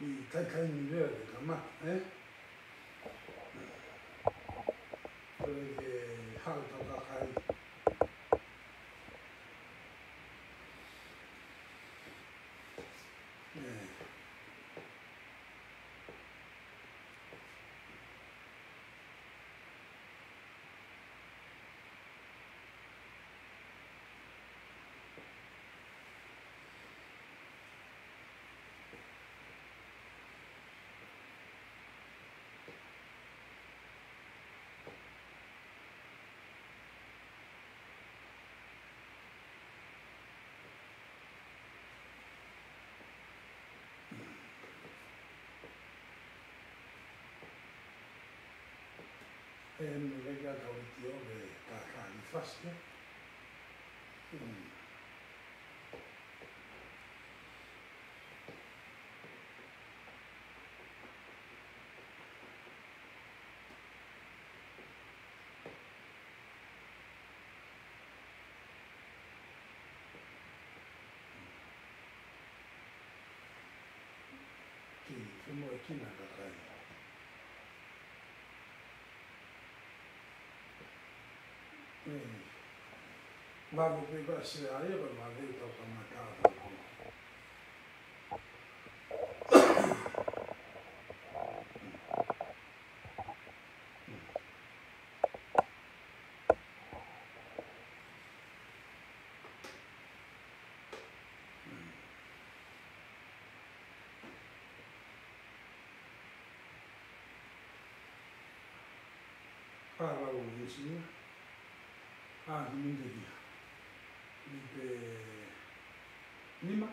ki kai ni lea te kamata, Kore ke hau tau kakai. Me venga a cautio de caja y fascia. Qui fumo aquí en la caja. Vado per essere aereo, ma dentro una casa. Parla un vicino. Mi vedi. Nima,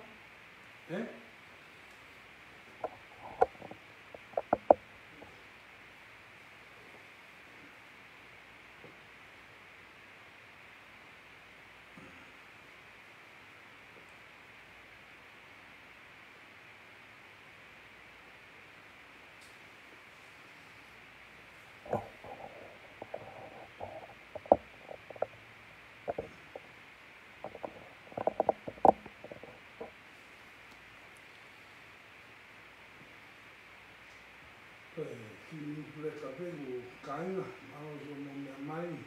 Chi mi vuole capire caina, ma non mi ha mai.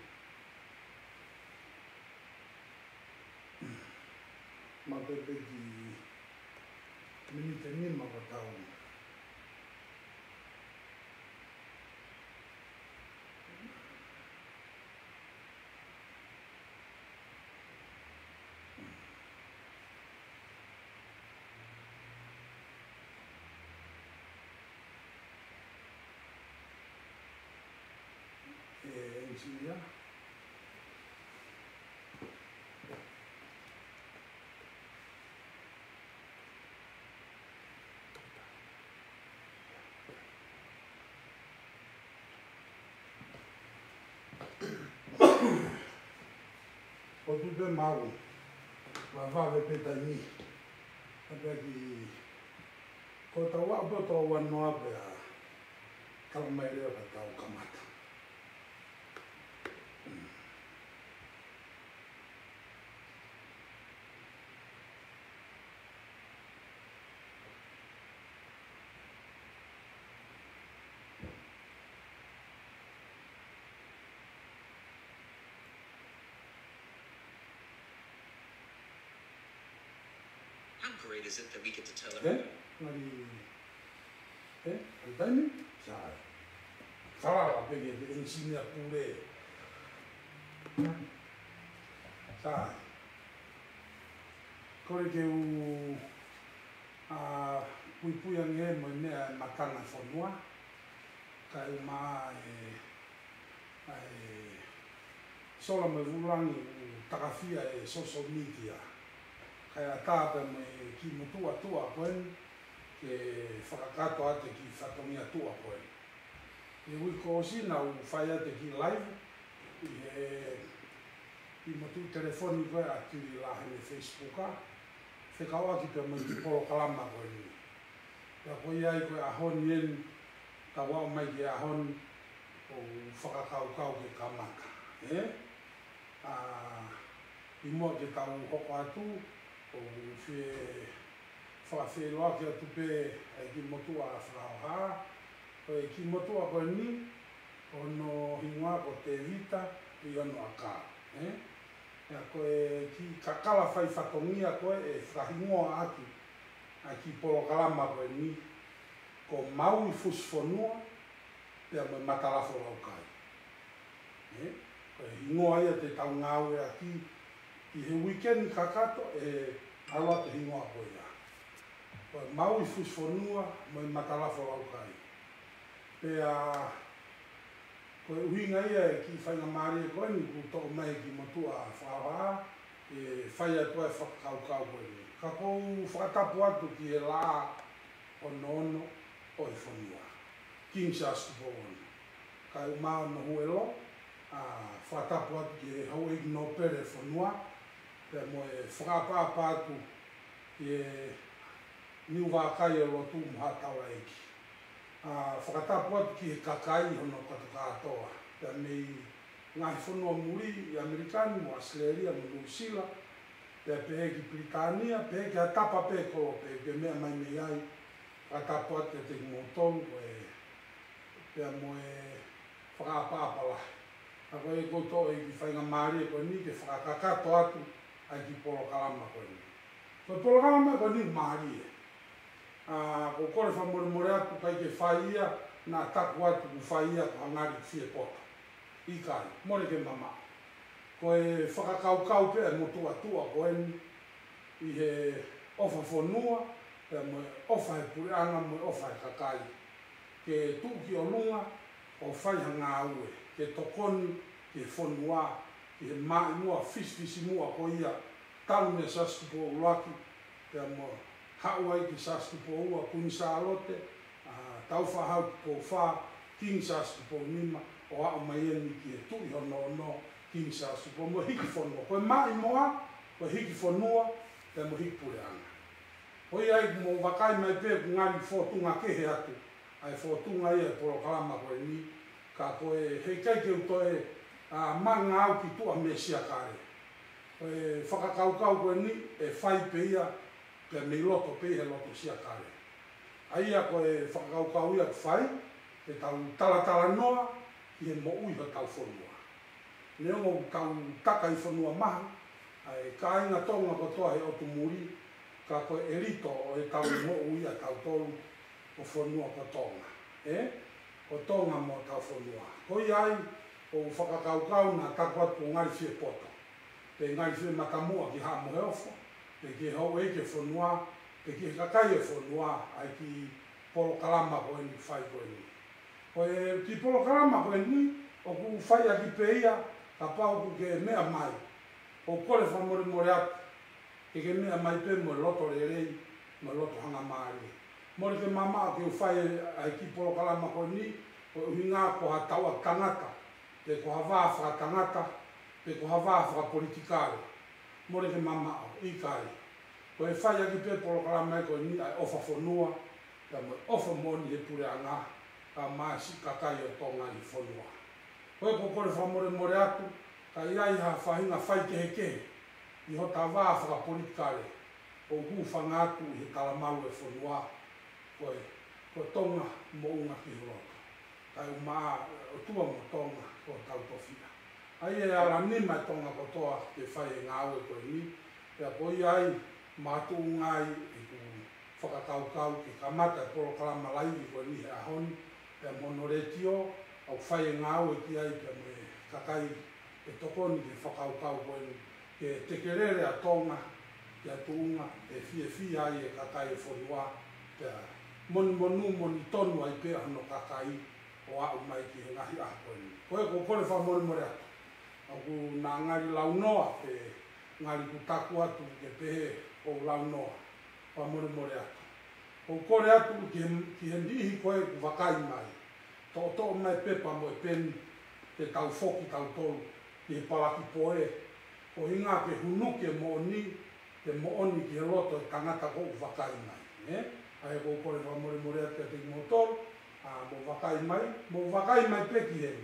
Ma perché mi teniamo a tavola. Insidia. O tudo é mau. Lavava petani. Até que quando eu boto o ano a calmaria para o camata. How great is it that we get to tell everybody? Dani? Sai. Fala perché insegna pure. Sai. Kore ke u pui ange mo ne makana fonua. Kai ma sola me vulangi takafia social media. Kaya tāpe me ki mutua tua koen, ke whakakato ate ki whatongia tua koen. E ui ko osina u whai ate ki live, i motu telefoni koe atu i lahene Facebooka, whekaua ki te mai ki polo kalama koen. Pea koe ai koe ahoni en, ta wao mai ki ahoni o whakakaukau ke kamaka. I mua ke tau hoko atu, o whi whawhiloa ki atu pe ai ki motua a whakaoha. Ki motua koe ni, ono hingoa ko te vita i ono a kā. Ia koe ki kakala whai whatongia koe e whahingoa atu a ki polokalama koe ni, ko mau i fusfonua pia mai matalafo raukai. Koe hingoa ia te tau ngāwe a ki he weekend kakato e awa te hingoa koe ia. Koe mau i fusfonua mai matalafo raukai. Pea koe uhinga ia e ki whainga maari e koe ni ku toko mai ki motua a whaha e whai atua e whakakaukau koe ni. Ka kou whakatapu atu ki e la ono o e whanua. King Charles tupo ono. Ka umao no huelo a whakatapu atu ki e hau eki no pere whanua. Pea mo e whakapapa atu ki e niu wākai e lotu mhatawa eki. Whakatapu atu ki he kakai hono katu kātoa. Pea mei ngahi whanua muri i Amerikani, mo Australia, mo New Zealand. Pea pehe ki Britania, pehe ki hatapa pehe kolo pehe, ke mea mai mei ai. Whakatapu atu te ngotong, pea mo e whakapapala. A koe e koutou e ki whainga maari e koe ni, ke whakakato atu ai ki polokalama koe ni. Koe polokalama koe ni maari e. Ko kore whamore atu kai ke whaia nā taku atu ku whaia ko hangari whie pota. Ikai, more ke mama. Ko e whakakaukau pia e motu atua koe ni i he ofa whanua, pia mo ofa he pureanga mo ofa he kakai. Ke tuki o lunga o whaiha ngā ue. Ke tokoni, ke whanua, ke mai mua, fisfisi mua ko ia talu ne sastupo uaki, pia mo hauai ki sastupo ua kuni saalote, tau whahau po wha, king sastupo nima, o hao maieni ki e tui hono king sastupo, mo hiki whanua. Koe mai moa, koe hiki whanua, te mo hiki pureanga. Hoi ai mo wakai mai pē ku ngari whotunga kehe atu, ai whotunga ia e polokalama koe ni, ka koe hei kai ke utoe manga au ki tua mesia kare. Koe whakakaukau koe ni, e whai pe ia, pia mei loto pe he loto sia kare. Aia koe whakakaukau ia ku whai, e tau talatala noa, i he mo ui ho tau whanua. Neongo tau taka i whanua maha, ai ka inga tonga kotoa he otu muri, ka koe erito o e tau mo ui a tau tolu o whanua kotonga. Kotonga mo tau whanua. Koi ai, o whakakaukau na taku atu o ngari whie poto. Te ngari whie matamua ki hamo he ofo. Te ki hau eke whanua, te ki kakai e whanua, ai ki polokalama koe ni whai koe ni. Koe ki polokalama koe ni, o ku whai a ki peia, ka pau ku ke mea mai. O kore whamore atu, ke mea mai pe mo loto rerei, mo loto hanga maari. Mori ke mama ke whai ai ki polokalama koe ni, o uhinga ko ha taua tangata, te ko ha wāwha tangata, te ko ha wāwha politikare. Mori ke mama o, ikai. Ko e whai aki pe polokalama koe ni, ai ofa whanua, ka mo ofa moni he pureanga, ka maasi kakai o tonga i whanua. Koe ko kore whamore atu, ka iai ha whahinga whai kehe, i ho ta wāwha politikare, o hūwhanga atu i he talamaru e whanua, koe tonga mo unga ki horoto. Tai umaa o tua mo tonga ko tau tofina. Ai e ara nima e tonga kotoa ke whai e ngāwe koe ni. Pea koi ai mātu ngai e ku whakakaukau ke kamata e polokalama laivi koe ni he ahoni. Pea monoretio au whai e ngāwe ki ai pea me kakai e tokoni ke whakaukau koe ni. Ke tekerere a tonga ke atuunga e fie ai e kakai e whanua. Pea moni tonu ai pea no kakai o au mai ki he ngahi a koe ni. Koe ko kore whamore atu. Au ku nā ngari launoa pe ngari ku taku atu ke pehe o launoa. Whamore atu. Ko kore atu ki he nihi koe ku wakai mai. Tō mai pepa mo e peni te tau whoki tau tolu ki he palaki poe. Ko hinga ke hunuke mo ni, te mo oni ki he loto e tangata ko u wakai mai. Ai ko kore whamore atu te motor. Mo wakai mai peki he.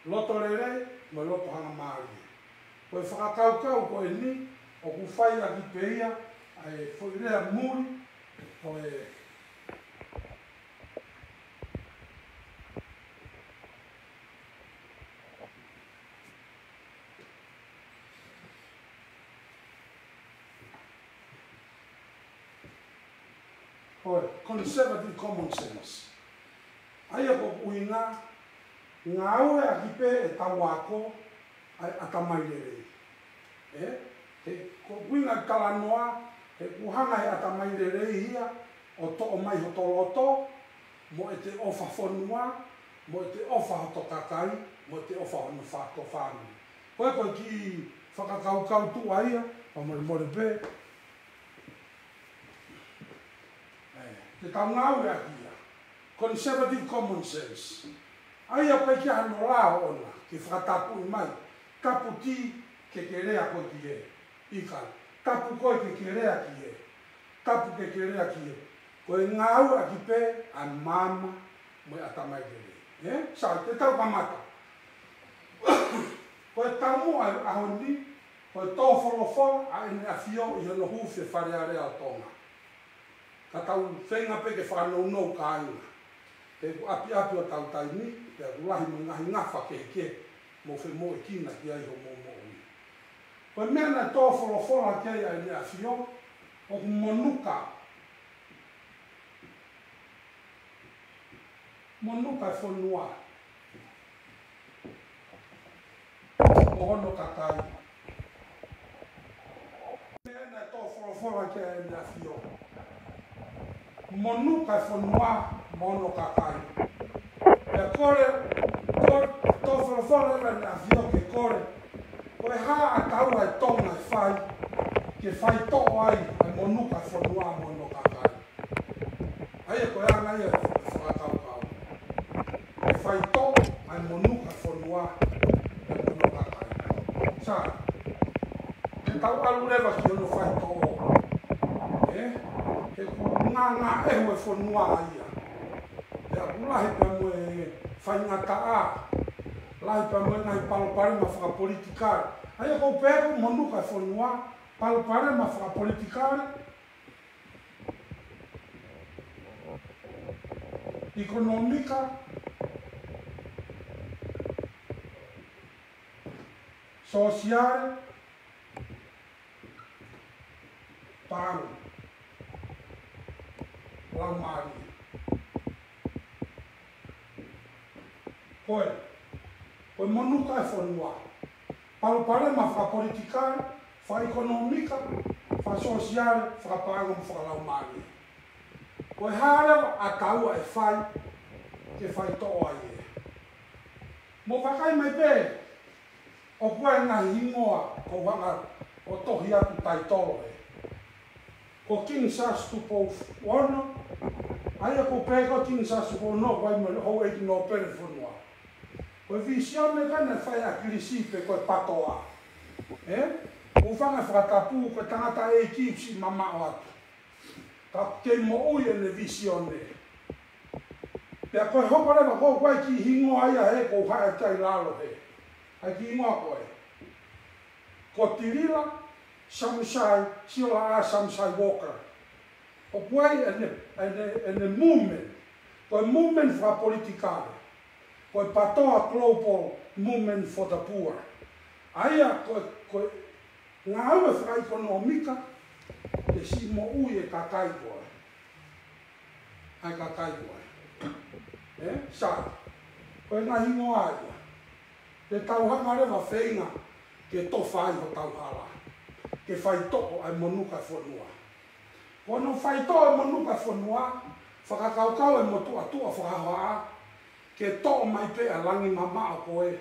Loto rere, mo loto hanga maari. Koe whakakaukau koe ni, o ku whai a ki peia, ai whoirea muri, conservative common sense. Aia ko uina ngau e akipe e tawako a tamairere. Ko uina kalanoa e kuhanga e atamairere ia o to o mai hotoloto mo e te ofa fonua mo e te ofa hotokakai mo e te ofa honu whato whanu. Koe ki whakakaukau tu aia pa more pe te taunau e akia, conservative common sense. Aia pai ki ano la ona, ki whakatapu i mai, tapu ti ke rea koe ki e, ika, tapu koe ke rea ki e, tapu ke rea ki e, koe ngau a ki pe a mama mo e atamai kere. Sa, te tau kamata. Koe tamu a honi, koe tō wholowhola a ene a fio i hano huwhi whare a rea tonga. Ka tau whenga pe ke whanau ka aina. Te api o tau taini, te ulahi mo ngahi ngawha ke mo whi mo e kina ki ai ho mo ui. Koe mea na tō wholowhola kei a ene a fio, o monuka. Monuka e whanua. O hono kakai. Mea na tō wholowhola kei a ene a fio. Monuka e whanua mono kakai. E kore, tō whanawhara rana a whio ke kore, koe hā a taua e tonga e whai, ke whai tō ai e monuka e whanua mono kakai. Aia koe anga ia e whakataukau. E whai tō ai monuka e whanua e mono kakai. Sa, e tau alu rewa ki ono whai tō o. Ngā e hue whanua aia. Ea ulahi pa moe whaingata a. Lahi pa moe ngai palopare ma whakapolitikare. Aia kou pēku monuka e whanua, palopare ma whakapolitikare. Ekonomika. Sosiale. Pāru. Lau maari. Koe monuka e whanua. Palopare ma whakapolitikare, whaekonomika, whaesosiale, whakapānga mo whakalau maari. Koe hārewa a taua e whai, ke whai toa ai e. Mo whakai mai pē, o koe ngā hingoa, ko wanga o tohi atu tai tolo e. Ko King Sastupo ono, aia ko pēko King Sastupo no, wai me hou eiki no pere whanua. Koe visione kana whai a kirisipe koe patoa. O whanga whakatapu, koe tangata e kipsi mama o atu. Ka kei mo ui ene visione. Pea koe hoparewa ko koe ki hingo aia he, ko hae tai lalo he. Ai ki ingoa koe. Ko tirila, Samsai, Sila a Samsai Walker. O koe ene movement. Koe movement fra politikare. Koe patoa global movement for the poor. Aia koe ngā aue fra ekonomika, e si mo ui e kakai koe. Ai kakai koe. Sa, koe ngā hingo aia. Te tauhanga rewa whenga, ke towhai ho tauhala. Ke whai toko ai monuka whanua. Kono whai toko ai monuka whanua, whakakaukau e motua tua whakahoa, ke toko mai pe a langi mama o koe,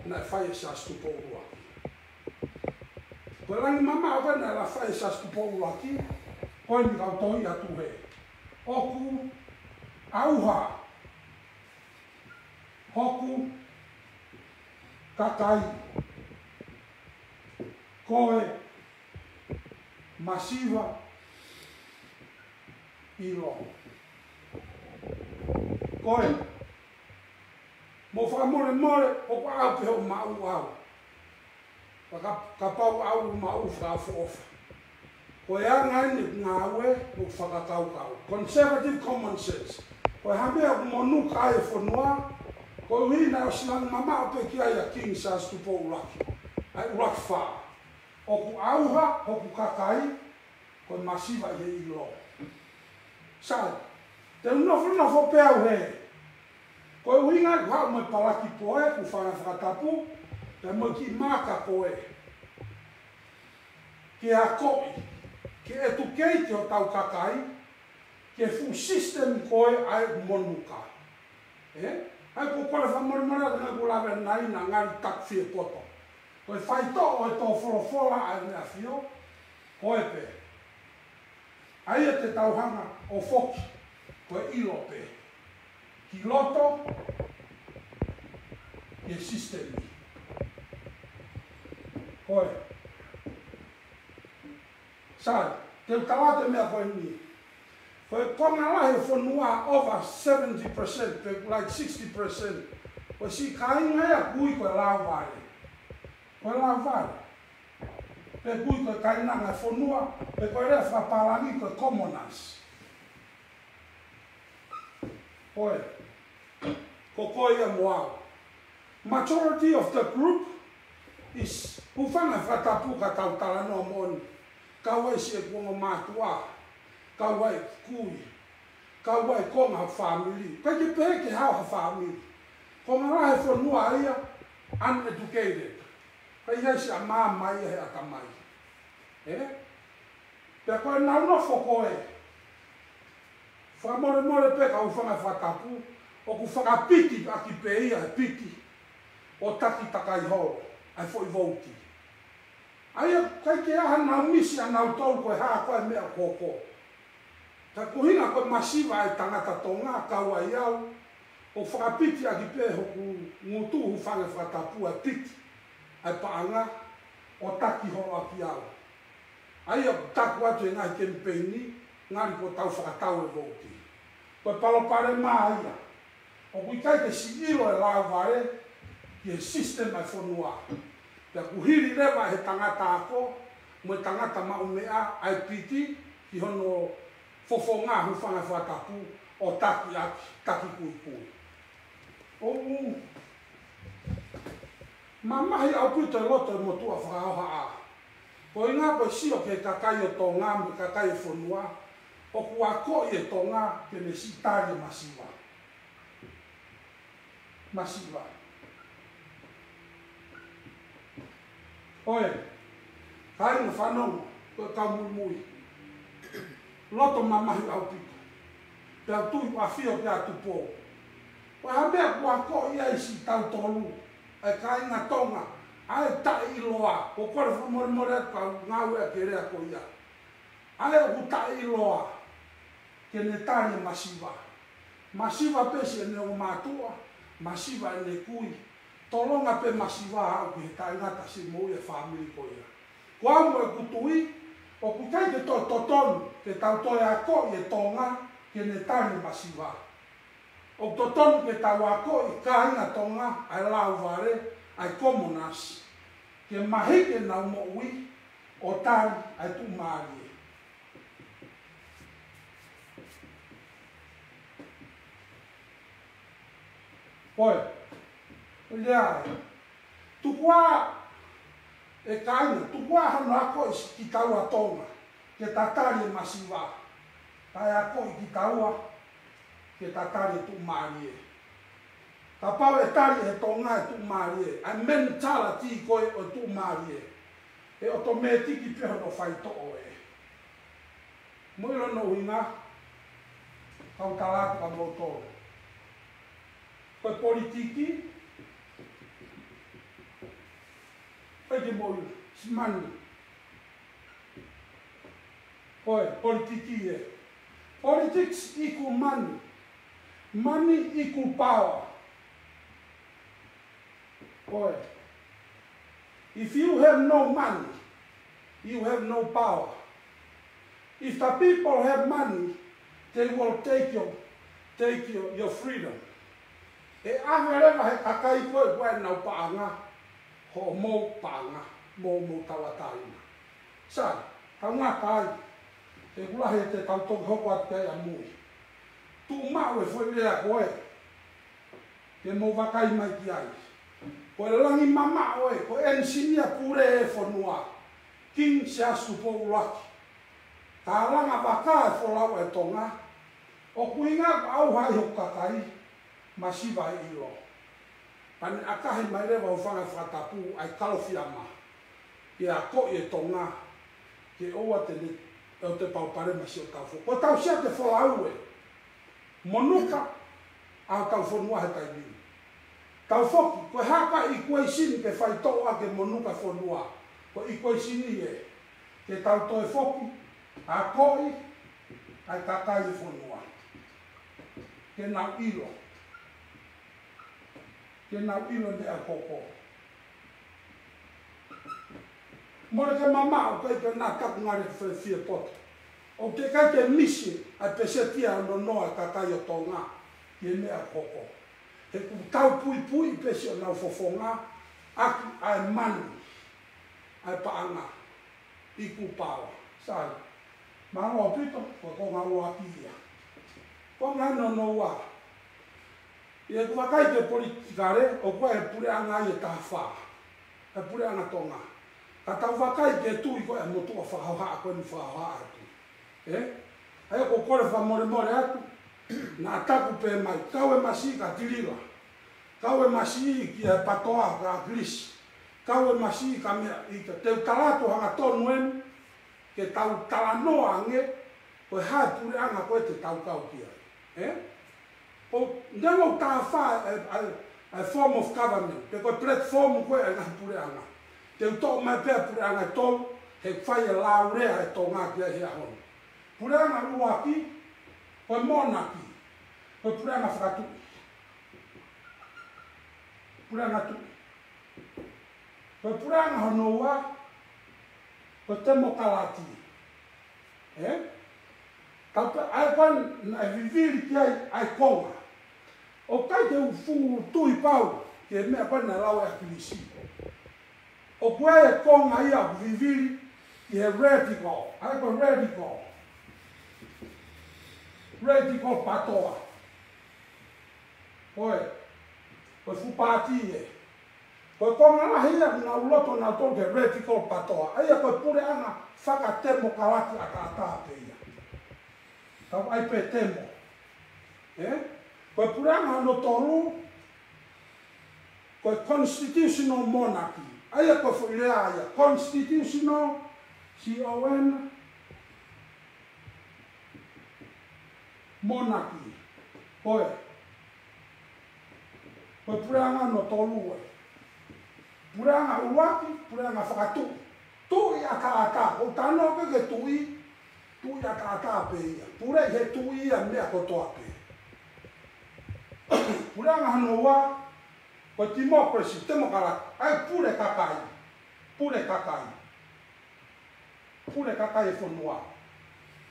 na whai e sastupo uaki. Koe langi mama o koe na la whai e sastupo uaki, koe ni kautohi atu he. Oku, auha, hoku, kakai, koe, masiva, ilo. Koe, mo whakamore more, o ko au pe ho mau au. Ka pau au mau whaafu ofa. Ko e anga ni ngawe o whakakau. Conservative common sense. Ko e hamea monu ka e whanua, ko hina o sinang mama o pe ki ai a King Charles tupo uraki. Ai uraki wha. O ku auha, o ku kakai, ko e masiva i he ilo. Sai, te unofo pe au he. Ko e uinga i hao me palaki poe, ku whakatapu, te mo ki maka poe. Ke a koi, ke educate o tau kakai, ke fu system koe ai monuka. Ai ko kore whamoromora ka ngai kulawe nai na ngari tak fie poto. Koe whaito o e tō whorofora ai mea fio, koe pe. Ai e te tauhanga o foki, koe ilo pe. Ki loto, ke systemi. Koe. Sai, te utawate mea koe ni. Koe konga lahe whanua over 70%, like 60%. Koe si kainga ea kui koe lauvare. Koe lauvare. Pe kui koe kainanga whanua, pe koe rea whapalangi koe commoners. Koe. Ko koe ia moao. Majority of the group is ufanga whatapu ka tautala no moni. Kawai si e kuongo mātua, kawai kui, kawai konga family. Peke peke hao family. Konga rahe whanua aia, uneducated. Pai hei si a māmai e he atamai. Pea koe naunofo koe. Whamore peka ufanga whatapu, o ku whakapiti aki peia e piti, o taki takai horo, ai foi vouti. Aia, kai ke aha nau misi a nau tau koe haa koe mea koko. Ta kuhinga koe masiva ai tangata tō ngā kaua i au, o whakapiti a ki pē hoku ngutu hu whange whatapu a piti, ai paanga, o taki horo a ki au. Aia, taku atu e ngai kempeini, ngari ko tau whakatau e vouti. Koe palopare maa ia, o kui kai ke si ilo e lau vare, ki e system ai whanua. Te kuhiri rewa he tangata ako, mo tangata maumea ai piti, ki hono fofo ngā hufanga whatapu o taki aki, taki kui kui. O mamahi au puto e loto e motua whakaoha a. Ko i ngā koe sio ke kakai o tō ngā me kakai e whanua, o kua ko i e tō ngā ke me si tāre masiwa. Masiwa. Oe, kai ngā whanongo, koe kau mui. Loto mamahi au pito. Pea tui kua whio pia tupo. Koe hamea kua ko i eisi tau tolu. Ai kai ngā tonga, ai tae iloa. Ko kore whamoremore kau ngāwea ke rea ko ia. Ai o tae iloa. Ke ne tāne masiwa. Masiwa pesi e neo mātua. Masiwa e ne kui. Tolonga pe masiwa au ki he taingata si mou e whamiri ko ia. Ko amu e kutui, o kutai ke tō totonu, ke tau toi a ko i e tonga, ke ne tāne masiwa. O totonu ke tau a ko i kāinga tonga, ai lau vare, ai komonas. Ke mahike nau mo ui, o tāne ai tu maari. Koe, lea, tukua e kaina, tukua hano ako ki taua tonga, ke tatari masiwa. Tai ako ki taua, ke tatari tu maari e. Ta pau e tari e tonga e tu maari e, ai mentality koe o tu maari e. E automatiki peho no whaito o e. Moiro no hinga, kau talatu ka motoro. Koe politiki, koe moi, simani. Koe, politiki e. Politics equal money. Money equal power. Koe. If you have no money, you have no power. If the people have money, they will take your freedom. E awerewa he kakai koe koe nau paanga, ho mou paanga, mou tawataina. Sai, Tanga kai. Te kula he te tau tōk hoko at kai amui. Tu mau e foi lea koe. Ke mo wakai mai ki ai. Ko e langi mama oe, ko e nsinia pure e whanua. King se asu po ulaki. Ka langa waka e wholau e tonga. O kuinga au hai hokakai, masiva e ilo. Pane akahi mai rewa o whanga whatapu ai kalofia ma. Ke a ko e tonga, ke oa te ne, e o te paupare masi o tau fo. Ko tau sia te wholau e. Monuka, a tau whanua he tai nini. Tau foki, koe haka i koe sini ke whai toa ke monuka whanua. Ko i koe sini e, ke tau toe foki, a koi, ai kakai e whanua. Ke nau ilo. Ke nau ilo ne a koko. Mora ke mama o kai ke nā kaku ngare te whia poto. O ke kai ke misi, ai pesetia no noa kakai o tonga, ke ne a koko. He ku tau pui pui pesi o nau fofonga, aki ai manu, ai paanga, i ku pawa, sai. Manga o pito, ko ngā ua kia. Ko ngā no wa. E ku wakai te politikare, o koe e pure anga i e tāwha. E pure anga tonga. Ka tau wakai ke tui koe e motua whahauha a koe ni whahauha atu. Ai ko kore whamore more atu, nā taku pe mai, kau e masi ka tirila. Kau e masi ki e patoa ka grisi. Kau e masi ka mea i te teu talato hanga tonu enu, ke tau talanoa ange, koe hae pure anga koe te tau kau ki ai. O nemo tā wha a form of government, te koe platform koe e ngā pure anga. Te uto mai pēr pure anga e tolu, he whai e laurea e tō ngā kia hea honu. Pure anga uaki, koe monaki, koe pure anga whakatui. Pure anga tui. Koe pure anga honoua, koe temo kalati. Taupe, ai pan, ai viviri ki ai konga. O kai te ufu tui pau, ke mea pan na lau e apilisi. O koe e konga ia viviri, ki he radical, ai koe radical. Radical patoa. Koe, koe fupati e. Koe konga la hia na uloto na toke radical patoa. Ai koe pure anga whakatemo kalati a kātāpe ia. Tau ai pe temo. Koe pure anga no toru, koe constitutional monarchy. Ai koe whuilea ia. Constitutional, C-O-N, monarchy. Koe. Koe pure anga no toru e. Pure anga uwaki, pure anga whakatu. Tui a kātā. O tāno ke tui, tui a kātā pe ia. Pure he tui ia mea kotoa pe. Pure anga hanoa, koe democracy, demokaraki. Ai pure kakai. Pure kakai. Pure kakai e whanua.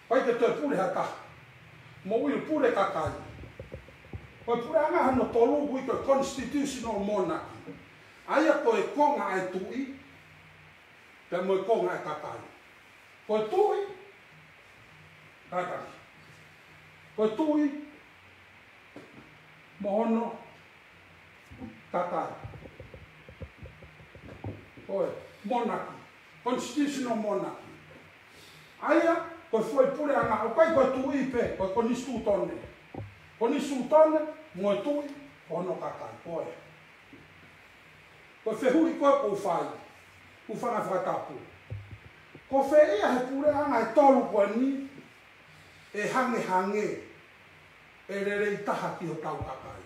Pai te toi pure hata. Mo ui pure kakai. Koe pure anga hano tolu kui koe constitutional monarchy. Ai koe konga ai tui, pe mo konga ai kakai. Koe tui, kakai. Koe tui, mohono, kakai. Koe, monarchy, constitutional monarchy. Aia, koe foi pure anga, o kai koe tui pe, koe konistu tone. Konistu tone, mo tui, hono kakai, koe. Ko whehui koe kou whai, ku whanga whakatapu. Ko whe ia he pure anga e tolu koe ni, e hange, e rere i taha ki ho tau kakai.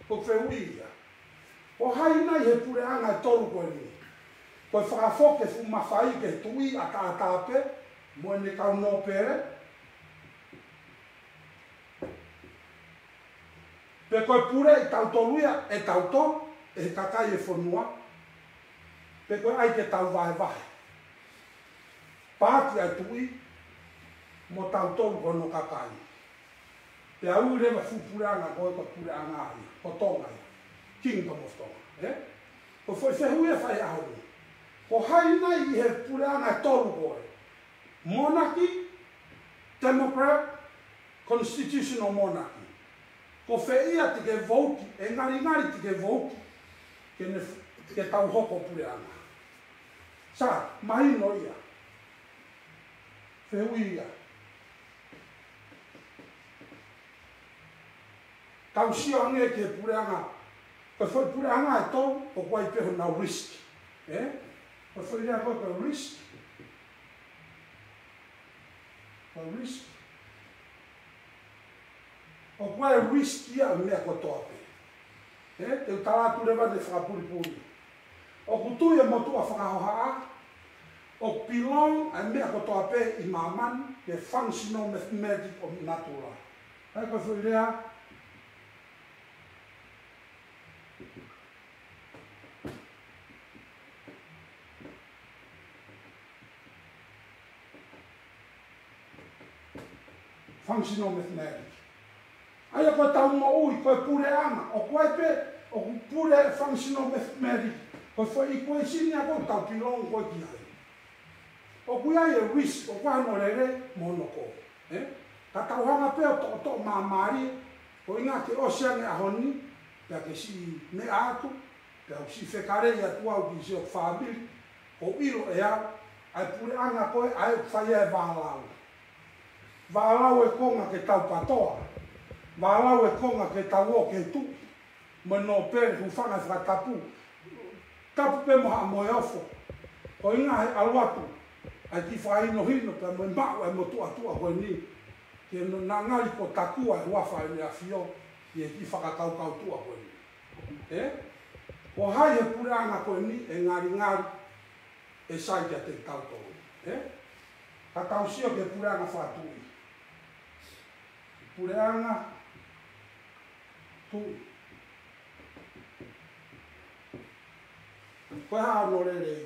Ko whehui ia. Ko haina i he pure anga e tolu koe ni. Ko whakafoke fu mawhai ke tui a tātāpe, mo ne kau no pere. Pe koe pure i tau toluia e tau tolu, e kakai e whanua, pe koe ai ke tau vahe. Pāti ai tui, mo tau tolu kono kakai. Pe au rewa fupureanga koe ko pureanga ai, ko tonga ai, Kingdom of Tonga. Ko foi whehui e whai ahuru. o hai nai I he pureanga tolu koe. Monarchy, Democrat, Constitutional Monarchy. Ko whia te ke vouti, e ngari te ke vouti, ke tau hoko pureanga. Sa, mai no ia. Whiui ia. Tau sia nge ke pureanga. Ko whai pureanga e tau, o kwai peho na risk. Ko whai rea koe ko risk. Ko risk. O kwai risk ia mea ko toa pe. Te utalatu rewa ne whakapuripuri. O kutui e motu a whakahohaa. O pilong a mea ko toa pe I mamani ke functional mathematics of natura. Hai ko whai rea. Functional mathematics. Ai ko tau mo ui ko pureanga o koe pe o pure functional mathematics. Ko foi equation ia ko tau pilong ko ki ai. O kuia e risk o kwa no rere monoko. Ka tau hanga pe o to mamari o inga ke ocean e ahoni ya ke si me atu pe o si fekare ia tua o ki se o family o ilo e ai pureanga ko ai fai e valau. Valau e konga ke tau patoa. Valau e konga ke tau o ke tu. Mano pere hufanga whakatapu. Tapu pe moha moe ofo. O inga he aluatu. Ai ki whai no hino pe moe mau e motu atua koe ni. Ke na ngari ko takua e wafa e mea fio. I e ki whakatau kau tua koe ni. O hai e pureanga koe ni e ngari e sai kia te tau tō. Ka tau sio ke pureanga whatui. Pureanga tui. Koe haa no rerei.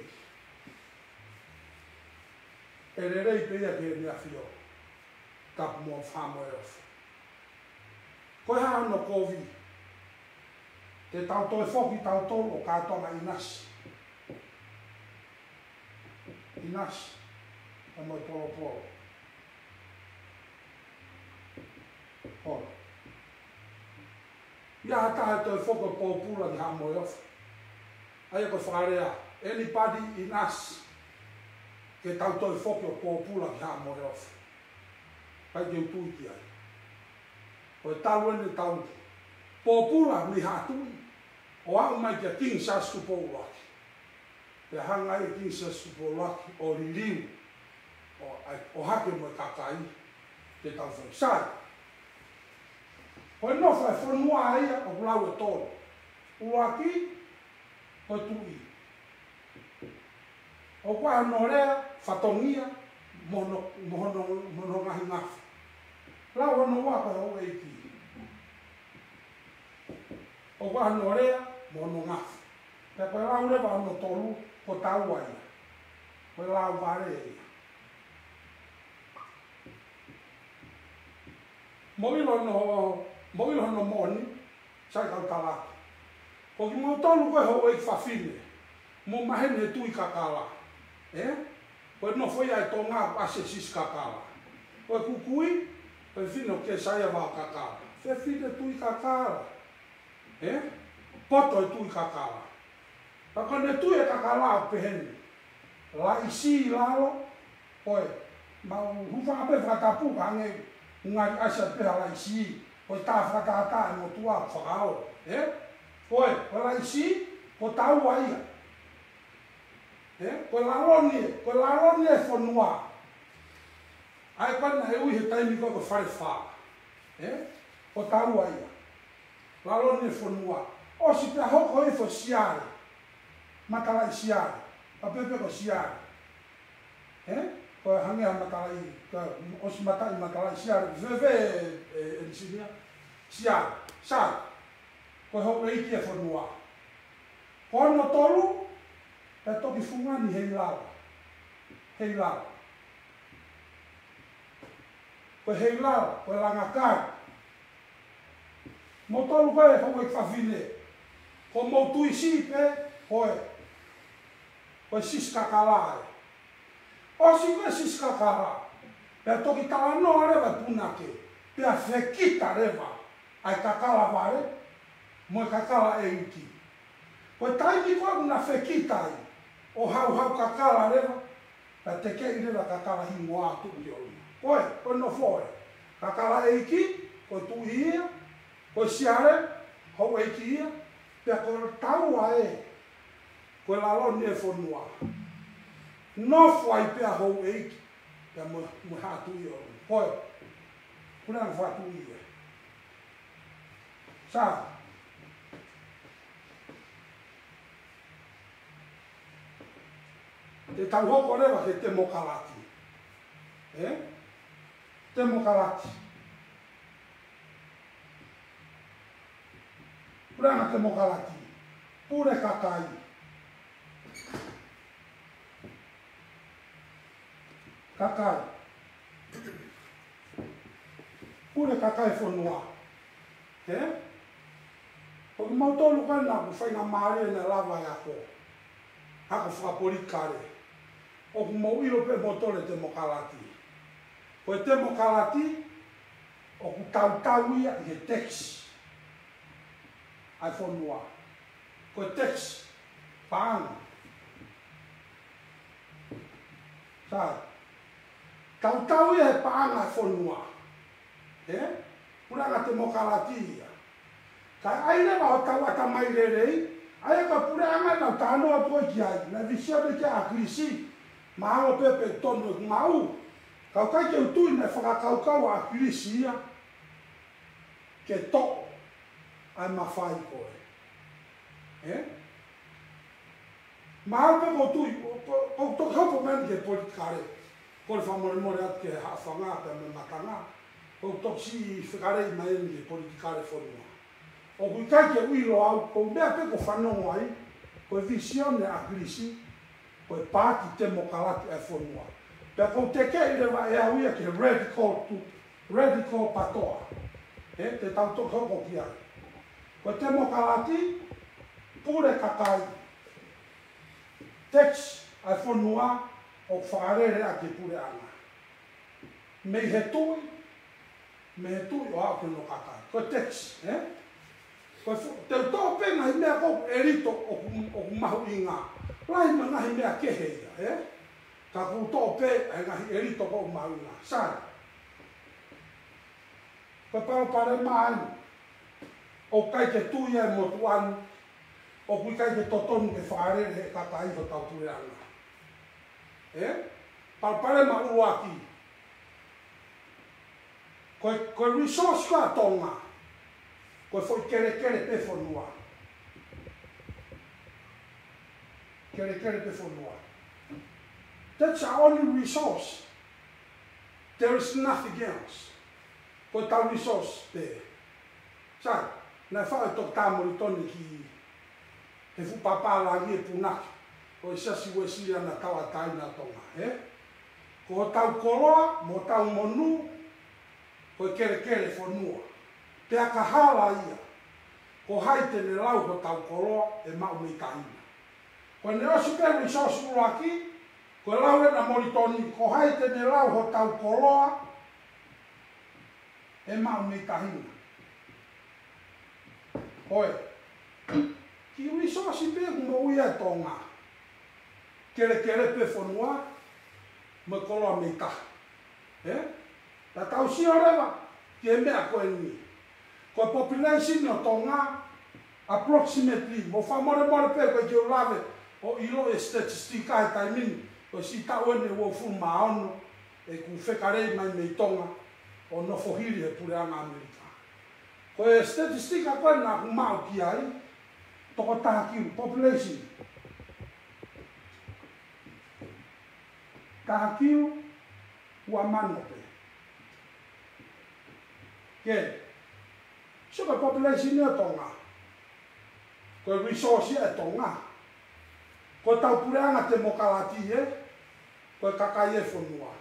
E rerei peia ke mea fio. Tapu mo whamo e ofu. Koe haa no kovi. Te tau toi whoki tau tolu o kātonga inasi. Inasi. E moi polo polo. Ora. Ia hata e toi whoko pōpura ki hamo e ofu. Ai ko whakarea, anybody in us ke tau toi whoki o pōpura ki hamo e ofu. Pai ke utui ki ai. Ko e tau ene tau pōpura mi hatui. O au mai kia King Sasku Pōlaki. Te hanga e King Sasku Pōlaki o ririu. O hake mo kakai. Te tau whai sai. Ko e nofa e whanua aia o blau e tōru. Uaki, ko tui. O kwa no rea, whatongia, mono ngahi ngafu. Lau ano waka e o eiki. O kwa no rea, mono ngafu. Te koe lau rewa ano tolu, ko tau aia. Koe lau vare eia. Moilo no moni, sai kau talaki. Ko ki mo tolu koe ho e whawhine. Mo mahene tui kakala. Koe no foi ai tō ngā ase sis kakala. Koe kukui, koe whino ke saia wā kakala. Whine tui kakala. Poto e tui kakala. Taka ne tui e kakala o pehene. La isi lalo, koe. Ma huwha ape whakatapu kange ngari asa peha la isi. Koe tā whakatata e mo tua whakao. Koe la isi, ko tau aia. Koe laroni e whanua. Ai kana e ui he taimi koe ko whare wha. Ko tau aia. Laroni e whanua. O si pia hoko e wha siare. Matalai siare. A pepe ko siare. Koe hangea matalai. O si matalai siare. Veve e nisinia. Siare. Siare. Koe hoko eiki e whanua. Koe no tolu. E toki fungani hei lawa. Hei lawa. Koe hei lawa, koe langa kai. Mo tolu koe hoko e whawhine. Ko mo tui si pe, koe. Koe siskakala e. Osi koe siskakala. Pea toki tala noa rewa punake. Pea whekita rewa. Ai kakala ware. Moe kakala e uki. Koe taiki koe una whekita i. O hau kakala rewa. Pea te kei rewa kakala hingoa atu ki oluna. Koe no foe. Kakala e iki. Koe tu ia. Koe siare. Hau e iki ia. Pea koe taua e. Koe laloni e whanua. Nofo ai pea hou eiki. Pea mo hatu i o. Koe. Kuna na whatu i e. Sa. Te tau hoko rewa ke te mokalati. Te mokalati. Kuna na te mokalati. Pure kakai. Kakai. Pure kakai whanua. Hoki mautolu kana ku whainga maare na lava e ako. Hako whakaporikare. Hoki mau iro pe motore te mokalati. Koe te mokalati, oku tau ia i he tex. Ai whanua. Koe tex. Paanga. Sai. Tau ia he paanga e whanua. Puranga te mokalati ia. Kai aile wa o tau ata mai rerei. Aia ka puranga na tano atua ki ai. Na visione ki a krisi. Mahalo pepe tonu e mau. Kau kai ke utui na whakakaukau a krisi ia. Ke to. Ai mawhai koe. Mahalo pepe utui. O to kapo meni ke politikare. Kore whamore at ke hawhanga pe me matanga. O toksi whakarei mai ke politikare whanua. O kui kai ke uilo au, ko mea pe ko whanongo ai, ko visione a krisi, ko pāti te mokalati e whanua. Pea ko te kei rewa e au ia ke radical patoa. Te tautok hoko ki ai. Ko te mokalati, pure kakai. Tex ai whanua, o whakarere a ke pure ana. Me he tui o au ke no kakai. Ko tex, te tō penga hi mea kōku e rito o ku mahu i ngā. Lai ma ngahi mea keheia, Ka kou tō pe e ngahi e rito kōku mahu i ngā. Sai. Ka pao pare mai. O kai ke tui e motu anu. O kui kai ke totonu ke whaarere e kakai ho tau ture anga. Pao pare ma uaki. Koe resource ka tonga. Koe foi kere pe whanua. Kere pe whanua. That's our only resource. There is nothing else. Koe tau resource there. Sai, nai whae tok tāmori toni ki he whupapala ngi e punaki. Koe sasi wesi ana tawa taina tonga. Ko tau koroa, mo tau monu, koe kere whanua. Pea ka hala ia, ko haite ne lau ho tau koroa e mau mei tahina. Ko ne osi pēru i sosu uraki, ko lau e na moritoni, ko haite ne lau ho tau koroa e mau mei tahina. Hoi, ki ui sosi pēru mo uia tonga, kere pe whanua, me koroa mei tahi. Ta tau si orewa, ki e mea koe ni. Ko population o tonga approximately mo famore pe ko je lave o ilo e statistika e taimini ko si tau ene wo fu maono e ku fekare mai me tonga o no fohiri e pure anga Amerika. Ko e statistika ko na mau ki ai to ko taki population. Taki wa manope. Ke so ka population e tonga. Ko resource e tonga. Ko tau pureanga te mokalati ko kakai e whanua.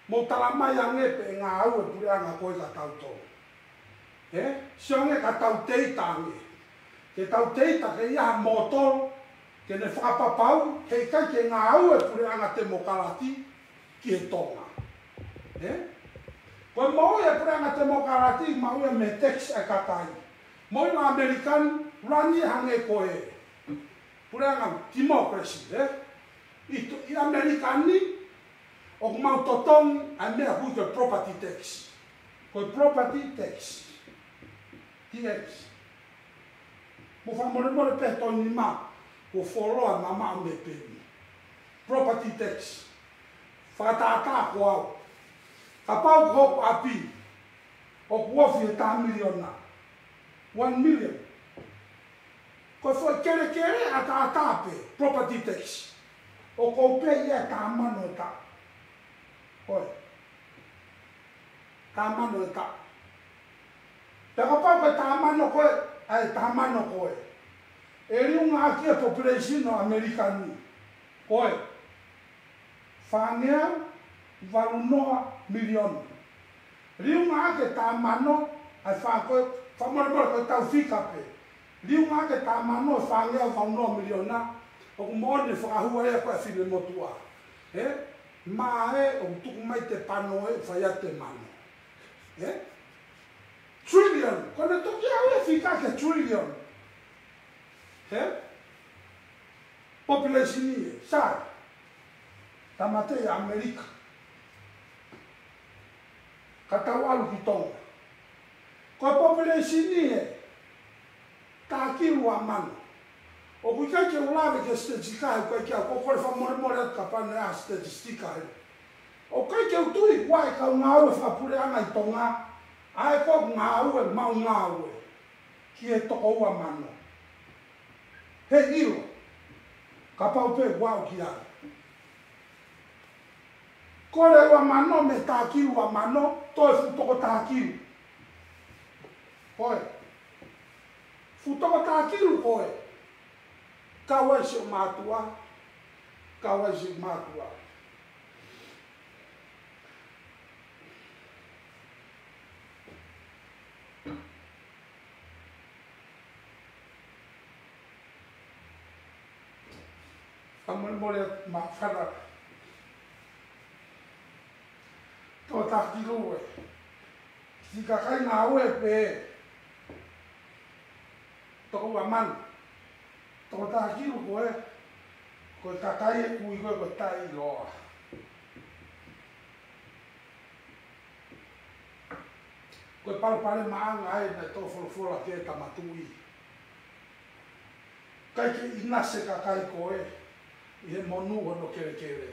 Mo tala mai ange pe ngā au e pureanga ko ka tau tō. Sionge ka tau teitange. Ke tau teita ke ia motoro, ke ne whakapapau, hei kai ke ngā au e pure anga te mokarati ki he tonga. Koe mau e pure anga te mokarati, mau e me tex e kakai. Moi ngā American, rani hange koe. Pure anga democracy, I Americani, o mau totong, a mea hui koe property tax. Koe property tax. TX. Mo whamore pe toni ma, ko wholoa na ma me peni. Property tax. Whakatata ko au. Ka pau ko api. O kuofi e tā miliona. 1 million. Ko foi kere a tā tāpe. Property tax. O ko pe ia tā mano e tā. Oi. Tā mano e tā. Te kapau ke tāmano koe, ai tāmano koe. E riunga aki e population o Amerikani. Koe. Whangea, walunoa milion. Riunga aki tāmano, ai whakoe, whamoremore koe tau whikape. Riunga aki tāmano, whangea, walunoa miliona. O kumone whakahua ea koe whine motua. Maa e, o tuku mai te pano e, whaia te mano. Trillion, quando toki au e fica que trillion. Population ni, sai. Tamate America. Katawalu ki tonga. Ko population ni ta ki wa mano. O kuika ke ulave ke statistika ko ke ko ko fa more kapane a statistika. O kai ke uturi kwai ka ngau fa pure ana I tonga. Ai ko ngā ue, mau ngā ue, ki e toko ua mano. He ilo, ka pau pe wau ki ai. Kore ua mano me tākiru ua mano, toi futoko tākiru. Koe. Futoko tākiru koe. Ka wai se o mātua, ka wai se o mātua. Amore ma whara. Tō tākiru e. Si ka kai ngā ue pe. Tō ua manu. Tō tākiru koe. Koe kakai e kui koe koe tai loa. Koe parapare maanga e me tō wholawhola ke tamatui. Kai ke inase kakai koe. I he monu hono kere kere.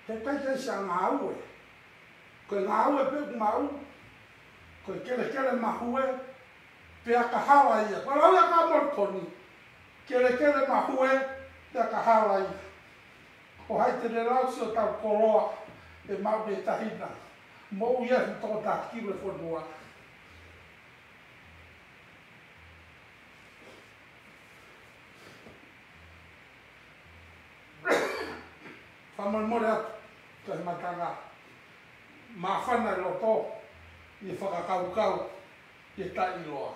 Te kai kai sa ngā ue. Koe ngā ue pe ku mau. Koe kere kere mahue. Pe aka hawa ia. Koe lau ia ka morponi. Kere kere mahue. Pe aka hawa ia. Ko hai te re lau si o tau koroa. E mau me tahina. Mo ia hu tō tā kiwe whanua. Whamamore atu, ka he matanga. Mā whana I loto, I whakakaukau, I tai loa.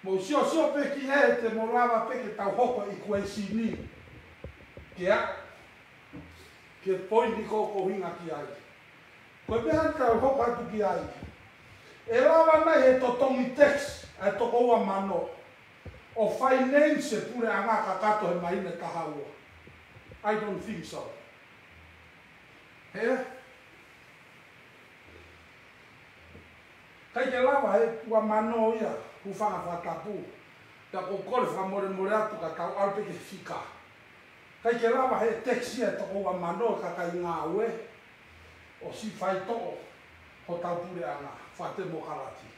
Mo sio pe ki e te mo lava pe ke tau hoko I kua sini. Kia, ke poini ko hinga ki ai. Koe mea tau hoko atu ki ai. E lava nei he totongi tex, e toko ua mano. O finance pure anga kakato he maine kahaua. I don't think so. Kai ke lava he ua mano ia, ku whangawhatapu. Ta ko kore whamore atu ka tau alpe ke whika. Kai ke lava he teksi e toko ua mano ka kai ngā ue. O si whai toko, ho tau pure anga, whate mokarati.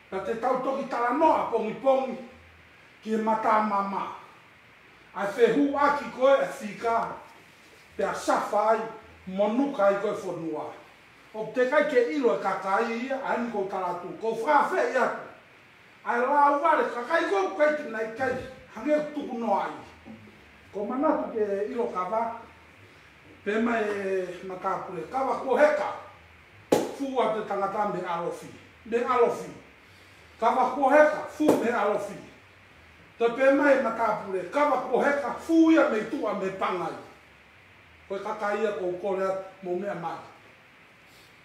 Ta te tau toki tala noa pongi, ki e mata mama. Ai whehu aki koe e whika, pe a safa ai, monuka ai koe whanua. O te kai ke ilo e kakai ia, ai ko taratu, ko whawhe i atu. Ai rā ware, kakai koe kai te nei kai, hange tuku no ai. Ko manatu ke ilo kawa, pe mai matapure, kawa ko heka, fua te tangata me alofi. Kawa ko heka, fu me alofi. Te pe mai makapule, kawa ko heka fuia me tua me pangai. Koe kakaia ko kore mo mea mai.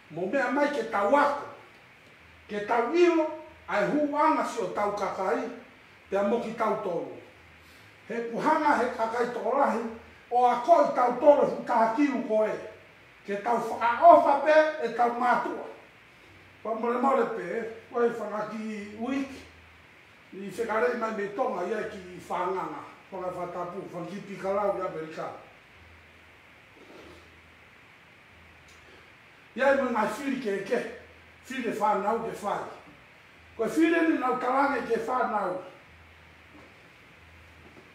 Mo mea mai ke tau ako. Ke tau ilo, ai huanga si o tau kakai, te amoki tau tolo. He kuhanga he kakai tolahi, o a koi tau tolo fu kahakiru koe. Ke tau whakaofa pe e tau mātua. Pamole mole pe, koe whakaki wiki. Ni whekarei mai me tonga ia ki whanganga. Whanga whatapu, whanki pikalau i Amerika. Ia i mai whiri ke ke, whiri whanau ke whai. Koe whiri ni nau talange ke whanau.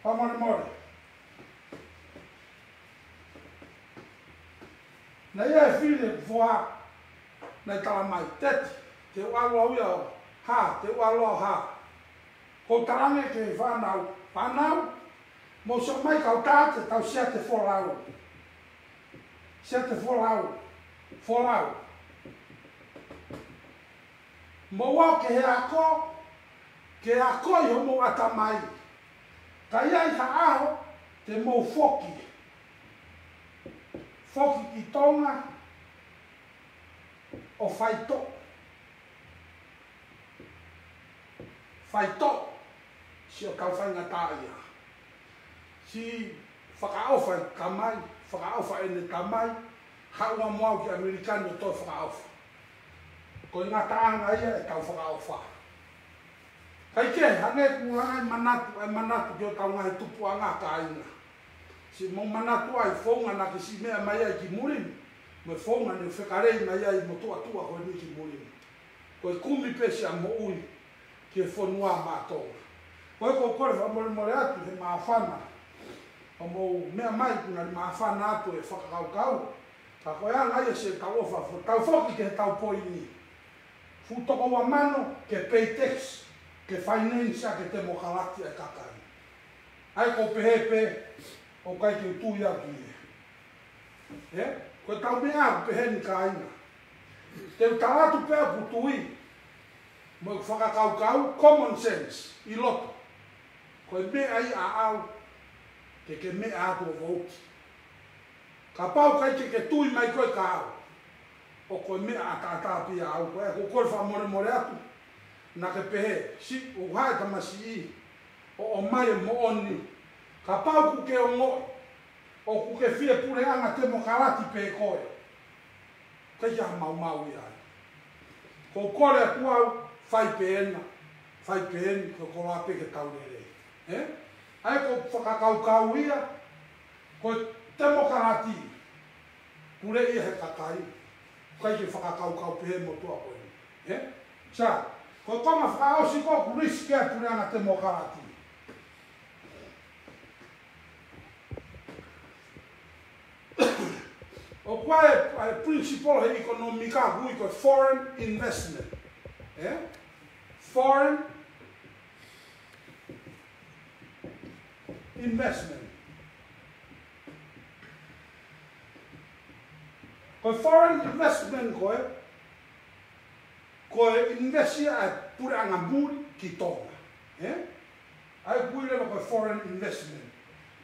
Pamole mole. Na ia e whiri whoa, nei tala mai teti, te walo au ia ha, te walo ha. Ko talange ke whanau, whanau, mo so mai kau tāte tau sia te wholau. Sia te wholau, wholau. Mo wau ke he ako i homo ata mai. Ka ia i ha aho te mo foki. Foki ki tonga o whaito. Whaito. Si o kau whainga tāia. Si whakaofa ka mai, whakaofa ene ka mai, haua moau ki Amerikani o toi whakaofa. Ko i ngā tāanga ia e kau whakaofa. Kai ke, hane kurangai manatu ki o tau ngahe tupu a ngā kāinga. Si mo manatu ai whaunga na ki si mea mai ai ki murimi, me whaunga ni whekarei mai ai mo tua koe ni ki murimi. Ko i kumi pesi a mo ui ki e whanua mātou. Koe ko kore whamore atu he maafana. O mo mea mai kuna ni maafana atu e whakakaukau. Ka koe anga ia se tau ofa, tau whoki ke tau poini. Fu toko wa mano ke paytex, ke finance ke te mokalati e kakai. Ai ko pehepe, o kai ke utui atu ia. Koe tau mea pehe ni ka aina. Te utaratu pea putui. Mo whakakaukau, common sense, i loto. Koe mea i a au, ke mea atu o vauti. Ka pau kai ke tui mai koe ka au. O koe mea a tātāpi a au, koe ko kore whamore atu. Na ke pehe, si o hae tamasi i, o mai mo oni. Ka pau ku ke o ngoi, o ku ke whie pure anga te mokarati pe koe. Kai ia mau i ai. Ko kore a kuau, whai peena, ko lape ke taurere. Ai ko whakakaukau ia, ko te mokarati, pure ia he kakai, kai ke whakakaukau pehe mo tua koe. Sa, ko konga whakaosi ko ku riskea pure anga te mokarati. O qual principal he economica hui ko foreign investment. Foreign investment. Ko foreign investment ko investia a pura anga muri ki tonga. Ai kuile ko foreign investment.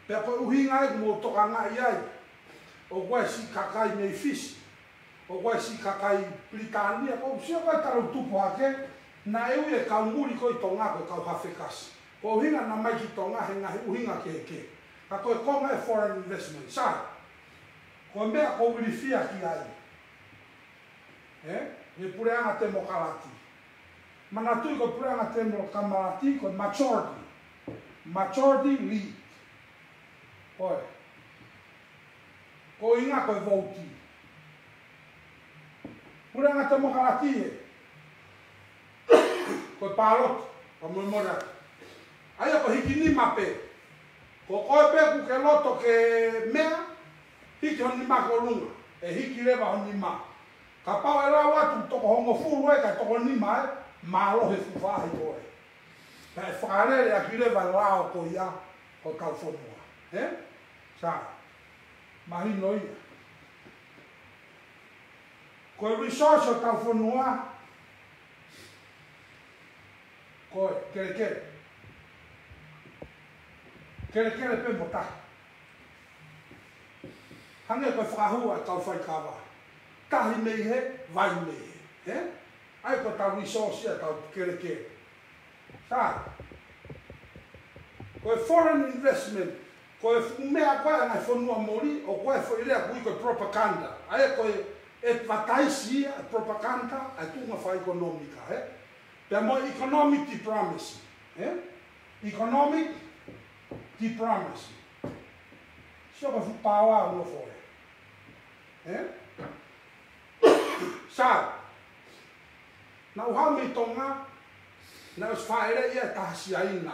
Pe ko uhinga ai mo toka nga iai. O koe si kakai mei fisi, o koe si kakai Britania, ko si o koe taro tupu hake, na eu e kaunguri koe tonga koe kau hawhekasi. Ko uhinga na mai ki tonga he ngahi uhinga ke. Ka koe konga e foreign investment, sai. Ko mea ko urifia ki ai. Me pureanga te mokalati. Mana tui ko pureanga te mokalati ko majority. Majority lead. Koe. Ko inga koe vouti. Pureanga te mokalati e. Koe pāloti, ko mora. Aia ko hiki ni mape. Ko koe peku ke loto ke mea, hiki honi ma ko lunga. E hiki rewa honi ma. Ka pau e rau atu toko hongo furu e ka toko ni ma e, malo he fufahi koe. Ka e whakarere a ki rewa rao ko ia, ko tau whonua. Sa. Mahi noia. Koe resource o tau whanua, koe, kere. Kere pe mo tahi. Hange koe whakahua tau whai kawa. Tahi mei he, vai mei he. Ai koe tau resource ia tau kere. Tā. Koe foreign investment, koe mea koe angai whanua mori, o koe whairea kui koe propaganda. Ai koe e wataisi ia propaganda, ai tunga wha ekonomika. Pea mo economic diplomacy. Economic diplomacy. Sio koe whupāwā ua whore. Sa, na uha me tonga, na os whaere ia tahasi aina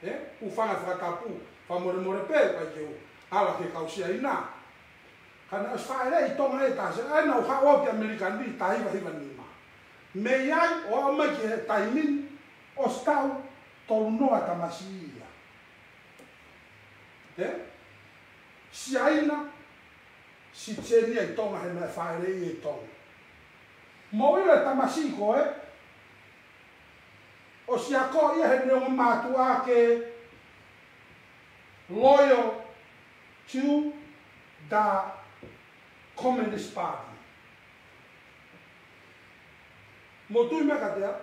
ia. U whanga whakatapu, whamore pe, pai ke o ala ke kausi aina. Kana os whaere i tonga e tahasi, aina uha o ke American ni tahiwa hiwa nima. Me iai o ama ki he taimin, os tau tolu noa tamasi ia. Si aina, si tēnia i tonga he mea whaere i tonga. Moira tamasi koe, o si a ko ia he neonga mātua ke loyal to the Communist Party. Mo tui mea katea,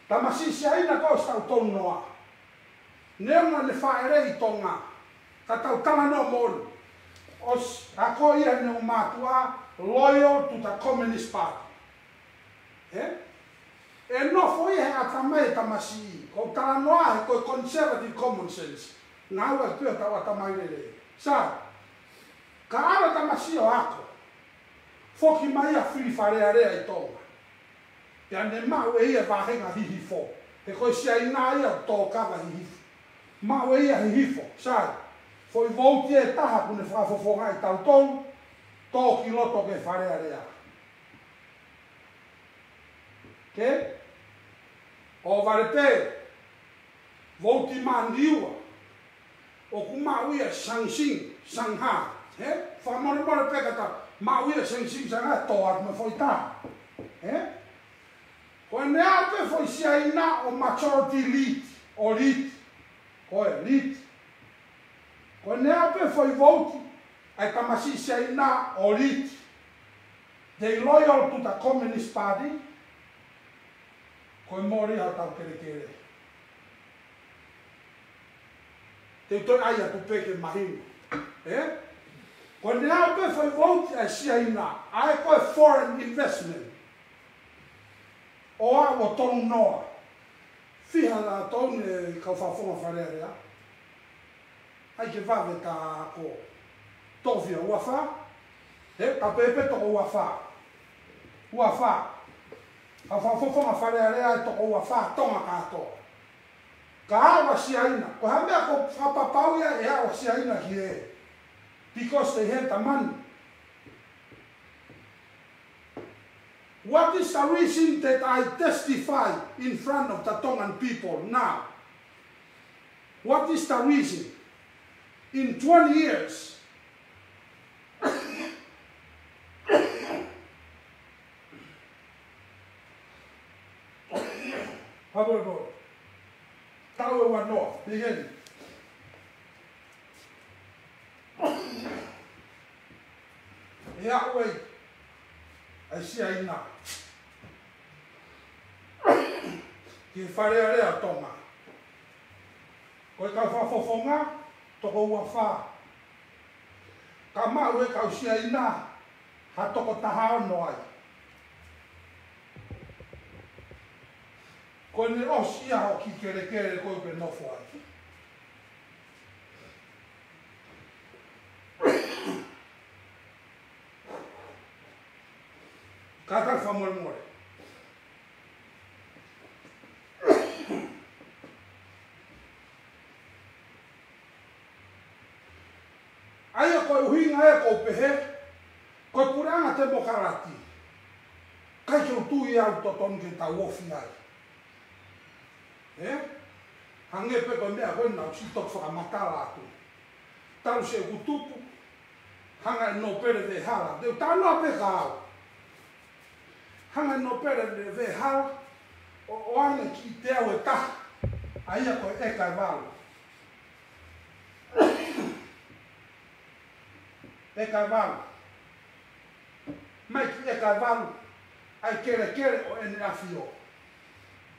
tamasi si aina ko stau tonu noa. Neonga le whaere i tonga, ka tau tala no molu. Os a ko ia he neonga mātua loyal to the Communist Party. E no foi he atamai tamasi, ko tala noa he koe conservative common sense. Ngā ua pia tau atamai rere. Sa, ka ara tamasi o ako, foki mai a whiri wharea rea i tonga. Ia ne mau e ia wahenga hihifo. He koe sia ina ia tō kawa hihifo. Mau e ia hihifo. Sa, foi vouti e taha kune whafofonga i tau tau, tō ki loto ke wharea rea. Ke? O varepe, vouti mandiua, o ku mauia Shangsing, Shanghai, whamore pe kata, mauia Shangsing, Shanghai, tō atu me foi tā. Koe nea pe foi sia ina o majority elite, o elite, koe elite. Koe nea pe foi vouti, ai tamasi sia ina o elite. They loyal to the Communist Party, koe mori ha tau kere. Te utoi ai atu peke mahinu. Koe nea pe foi vouti ai sia ina, ai koe foreign investment. O a o tonu noa. Fiha la tonu e kau whafonga wharearea. Ai ke wawe ta ko tofia uawha. Ta pepe toko uawha. Uawha. Ka whafonga wharearea e toko uawha tonga katoa. Ka awa siaina. Ko hamea ko whapapauia e awa siaina ki e. Because they had the money. What is the reason that I testify in front of the Tongan people now? What is the reason? In 20 years, however, Taue Wanoa, begin. Yahweh, I see I now. Ki wharea rea tonga. Koe kau whafofonga, toko ua wha. Ka mau e kau sia ina, ha toko taha ono ai. Koe ne os ia ho ki kere koe pe nofo ai. Ka tau whamore. Aia koe uhinga e kou pehe, koe puranga te mokarati. Kai ke utui au totonu ke tau ofi ai. Hange pe koe mea koe nau si tok whakamatala atu. Tau se kutupu, hanga e no pere de hala. Deu tānoa pe ka au. Hanga no pere de hala, o ane ki te au e taha. Aia koe e kai walu. e cavalo. Mai ki e cavalo, ai kere o ene afio.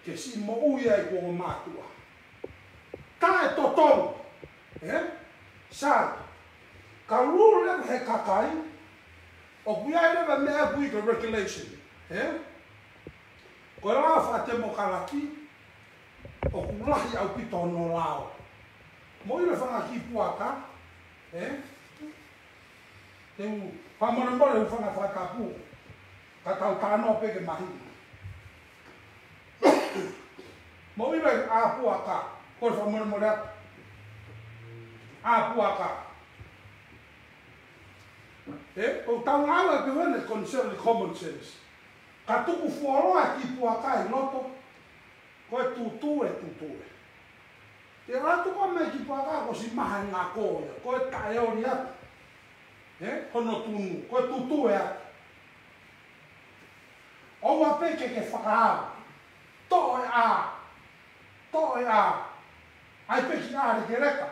Ke si mo uia i kua mātua. Tā e totonu. Sa, ka rū lewa he kakai, o kuia e lewa mea kui ka regulation. Ko rā wha te mo karaki, o kulahi au pito no lao. Mo ira whanga ki puaka, te u whamona more u whanga whakapu, ka tau tānoa peke mahi. Mo ira a puaka, ko whamona more a puaka. O tau ngāua pe wene concern the common sense. Ka tuku fuaroa ki puaka i loto, ko e tutu e. Te ratu ko me ki puaka ko si maha ngā kōia, ko e tae ori atu. Hono tunu, ko e tutu e atu. Owa peke ke whakaau, to e a, ai peki āre ke reka,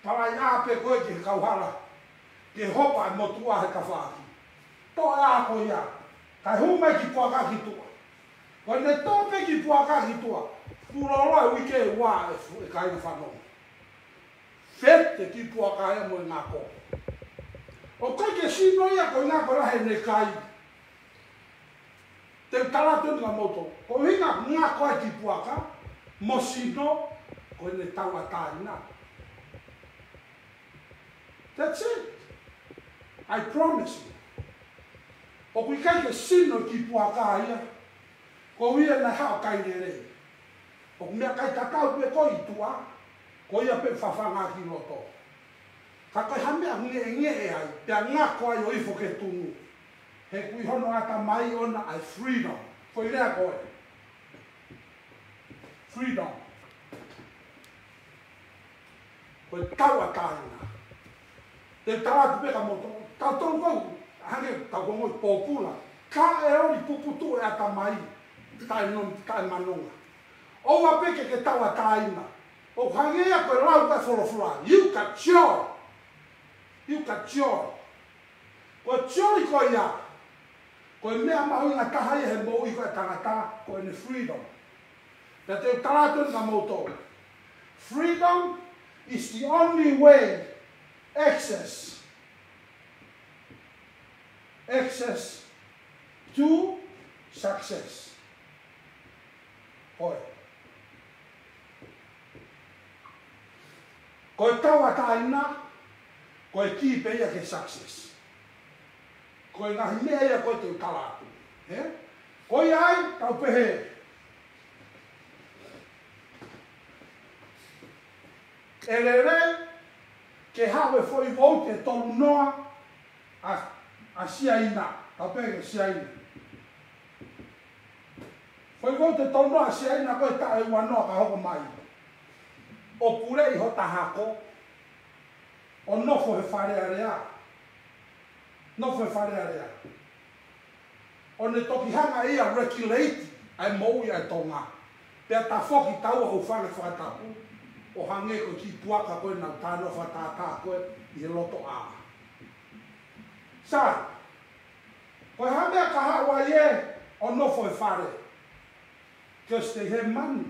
parai a pe koe ke kauhara, ke hopa e motua he ka whaki. To e a ko ia. Kai hume ki puaka ki tua. Ko ne tope ki puaka ki tua. Puroroa e wike e wā e kai na whanong. Fete ki puaka e mo i ngā kō. O kai ke sino ia ko i ngā kō rahe ne kai. Te tala tonu ngā moto. Ko hinga ngā koe ki puaka. Mo sino ko i ne taua tāina. That's it. I promise you. O kui kai ke sino ki puaka ia, ko ia na hao kai rei. O mea kai kakau pe koi tua, ko ia pe whawhanga ki roto. Ka kai hamea nge ai, pia ngā koe o ifo ke tunu. He kui hono ata mai ona ai freedom. Ko i rea koe. Freedom. Ko i taua tāina. Te tawa tu peka moto, tau tonu kou. Hane tau kongo i pōpula. Ka e ori puputu e ata mai. Tai manonga. Owa peke ke taua tāina. O hangea koe rau ka wholofura. You ka joy. You ka joy. Koe joy koe ia. Koe mea mahu ngā tahai he mou i koe tangata. Koe ne freedom. Te te taratun ngā moto. Freedom is the only way access to success. Koe. Koe taua tāina, koe ki pe ia ke success. Koe ngahi mea ia koe te utalatu. Koe ai, tau pehe. Elere, ke hawe foi vote tolu noa a siaina, tau pehe siaina. Foi vote tolu noa a siaina koe ta e wanoa ka hoko mai. O pure i hota hako, o nofo he wharearea. Nofo he wharearea. O ne toki hanga ia regulate ai mou ia e tonga. Pea ta foki tau au whare whatapu. O hange ko ki puaka koe nau tāno whatata koe i loto a. Sa, koe hamea ka hawa ie o nofo e whare. Because they have money.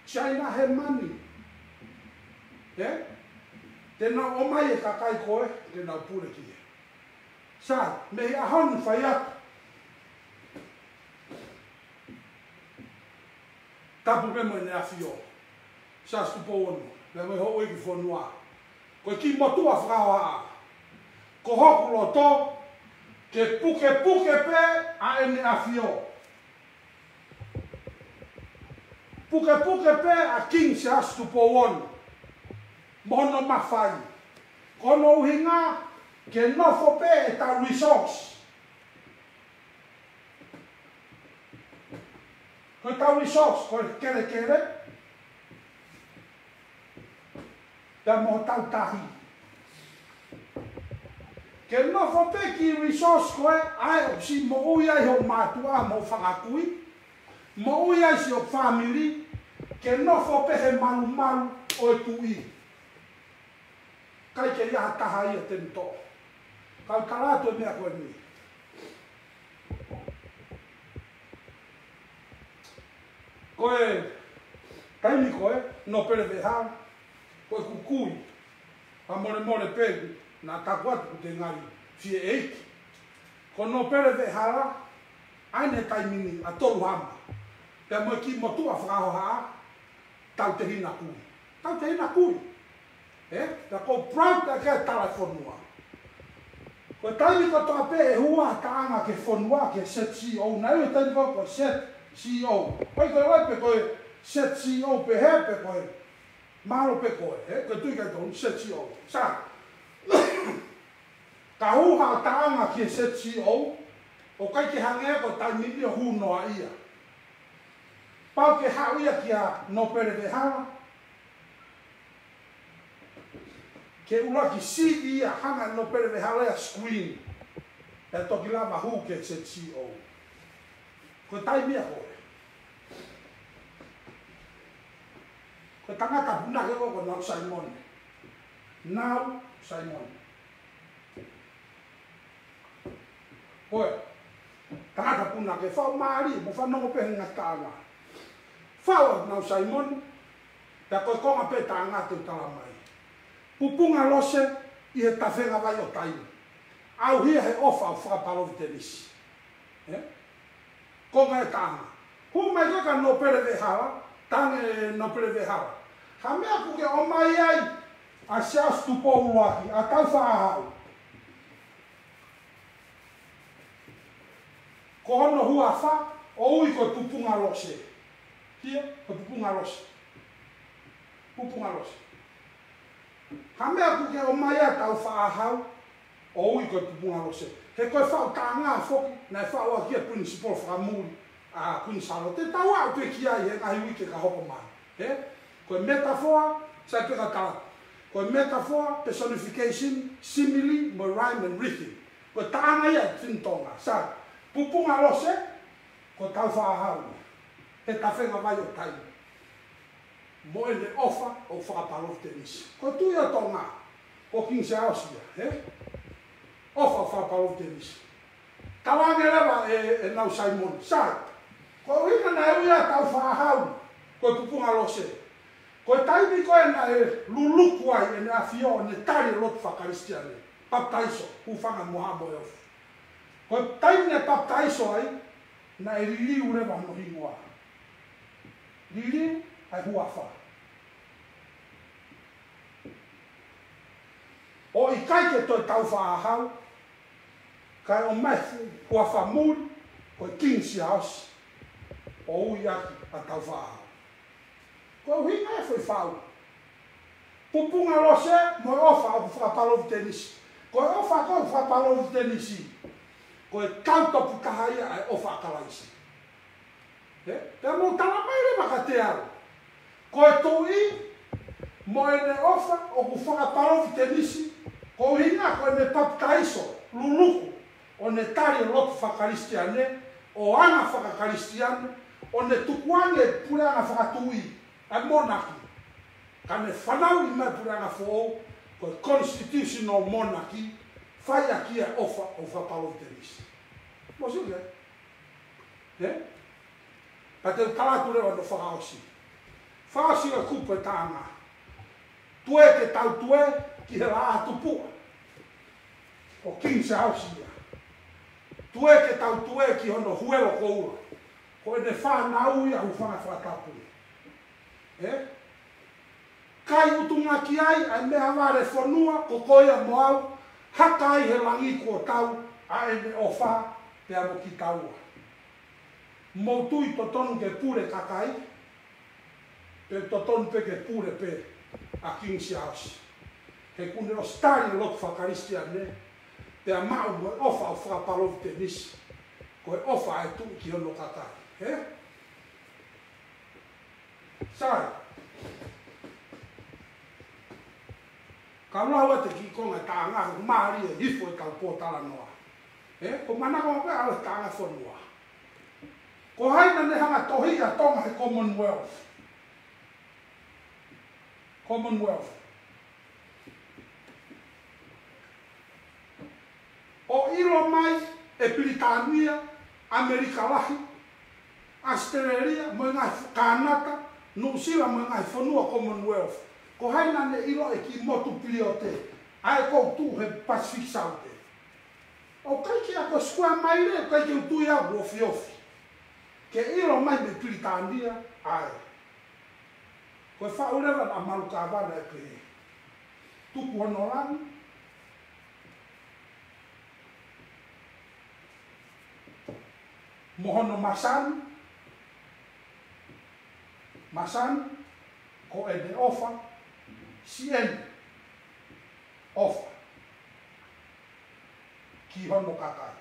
China have money. Tēnā o mai e kakai koe, tēnā pure ki e. Sa, me hi ahonu whai atu. Tapu me mo ne afio. Sa stupo ono. Me mo ho ki fonua. Ko ki motua whakawa. Ko hoku loto ke puke pe a ene afio. Puke pe a king sa stupo ono. Mono mawhai. Kono uhinga ke nofo pe e ta resource. Ko tau resource, ko kere. Pea mo tau tahi. Ke nofo pe ki resource koe, ai o si mo uia i ho mātua mo whakakui. Mo uia i si o family, ke nofo pe he malu o e tui. kai ke ia taha ia te mito. Kau talato mea koe ni. Koe, taimi koe, no pere veha, koe kukui, a more pegu, na takuatu ku te ngari, fie eiki. Ko no pere veha, aine taimini a tolu hama. Pea moe ki motua whakahoha, tau te hina kui. Tau te hina kui. Pea ko proud ta ke tala whanua. Ko taimi ko toa pe e hua taanga ke whanua ke set CEO. Nai o taimi ko set CEO. Koi koe pe koe set CEO pe he pe koe. Maro pe koe. Koe tui kai tonu set CEO. Sa. Ka hua taanga ke set CEO. O kai ke hangea ko taimi ni o hunoa ia. Pau ke hauia kia no pere vehara. Ke ula ki si ia hanga no pere vehara ia screen. E toki lava hu ke set CEO. Ko tai mea koe. Ko tangata puna ke ko nau Simon. Nau Simon. Koe. Tangata puna ke whao maari mo whanongo pe ngatanga. Whao nau Simon. Pea koe konga pe tanga te utala mai. Pupunga lose I he tawhenga vai o taimi. Au hia he ofa o whakapalovi te nisi. Konga e tanga. Hu mai kaka no pere vehara, tange no pere vehara. Ha mea kuke o mai ai a sias tupo uaki, a tau whaahau. Ko hono hua wha, o ui koe pupunga lose. Hia, koe pupunga lose. Pupunga lose. Ha mea kuke o mai ai tau whaahau, o ui koe pupunga lose. He koe whao tāngā whoki, nei whao a kia principal whakamuri a kunisaro. Te tau au te ki ai he ngahi wike ka hoko mai. Koe metaphor, sai peka tala. Koe metaphor, personification, simile, mo rhyme and rhythm. Koe tānga ia tintonga, sai. Pupunga lose, koe tau whaahau. He tawhenga vai o tai. Mo e le ofa o whakapalof te nisi. Koe tui o tonga, o king se aosia. Ofa whakapalof te nisi. Tawange lewa e nau Simon. Sai. Koe hina na e uia tau whaahau. Koe pupunga lose. Koe taimi koe na e luluku ai e ne afio ne tari lot whakaristiane. Baptaiso, hufanga mohamo e ofu. Koe taimi ne baptaiso ai, na e liliu lewa no hingoa. Liliu ai huafa. O I kai ke toi tau whaahau, kai o mai huafa muri, koe kingsi house, o ui aki a tau whaahau. Koe uhinga e whai whau. Pupunga lose, mo e ofa o whakapalovi tenisi. Koe ofa koe whakapalovi tenisi. Koe kautopu kahaia ai ofa akalaisi. Pea mo tala mai le maka te aro. Koe tui, mo e ne ofa o ku whakapalovi tenisi. Koe uhinga koe ne baptaiso, luluku, o ne tari lotu whakaristiane, o anga whakaristiane, o ne tukuange pule anga whakatui. Ai monarchy. Ka ne whanau I mai puranga fōu, koe constitutional monarchy, whai a kia ofa o whapalovi te nisi. Mo suke? Pa te talatu rewa no whakaosi. Whakaosi a kupa e tāngā. Tue ke tau tue, ki he la atupua. O king se hausia. Tue ke tau tue ki hono huelo koura. Ko e ne whanau ia hu whanga whakapuri. Kai utunga ki ai mea ware whanua, ko koia moau, haka ai he langi ko tau, a e me o wha, te amo ki taua. Moutui to tonu ke pure kakai, pe to tonu pe ke pure pe, a King's House. He kune o stari lok whakaristiane, te a mau mo ofa o whakapalovi te nisi, ko e ofa e tu ki hono kakai. Sai. Ka lau te ki konga tāngā, ko maari e hifo e tau pōtala noa. Ko manaka mo pe ala tāngā whanua. Ko haina ne hanga tohi a tonga he Commonwealth. Commonwealth. ilo mai e Britania, Amerika lahi, Australia, mo ngai Kanata, New Zealand mo ngai whanua Commonwealth. Ko haina ne ilo e ki motu pili o te, ai ko tu he Pacific South. O kai ki ako skua mai le, kai ki utu ia wofi ofi. Ke ilo mai me Britania, ai. Ko e whaurewa na Marukavana e pe. Tuku honorangi. Mohono Masani. Masani. Ko e de ofa. Sien. Ofa. Ki hono kakai.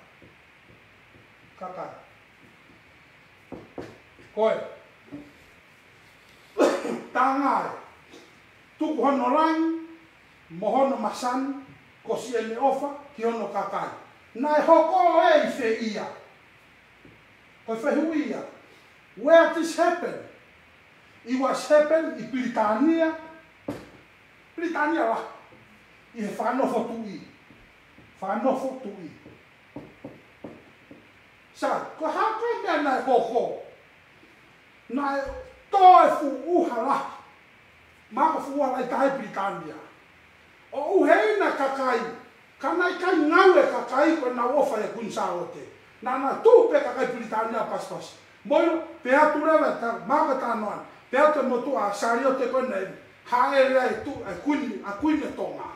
Kakai. Koe. Tangai. Tuku hono rangi. Mohono Masani. Ko sien ofa. Ki hono kakai. Nai hoko e I fe ia. Ko fe huia. Where this happened? It was happened in Britania. Britania lah. I he whanofo tui. Whanofo tui. Sa, ko hako mea nai koko. Nai toe fu uha lah. Maka fu uha lai tahi Britania. O uheina kakai. Kanai kai ngawe kakai ko na ofa e kunsaote. Nana tu pe kakai Britania pas-pas. Moio pe atu rewa ta maka tanoan. Pe atu motu a sario te koe nei. Hae rea tu a kuini tonga.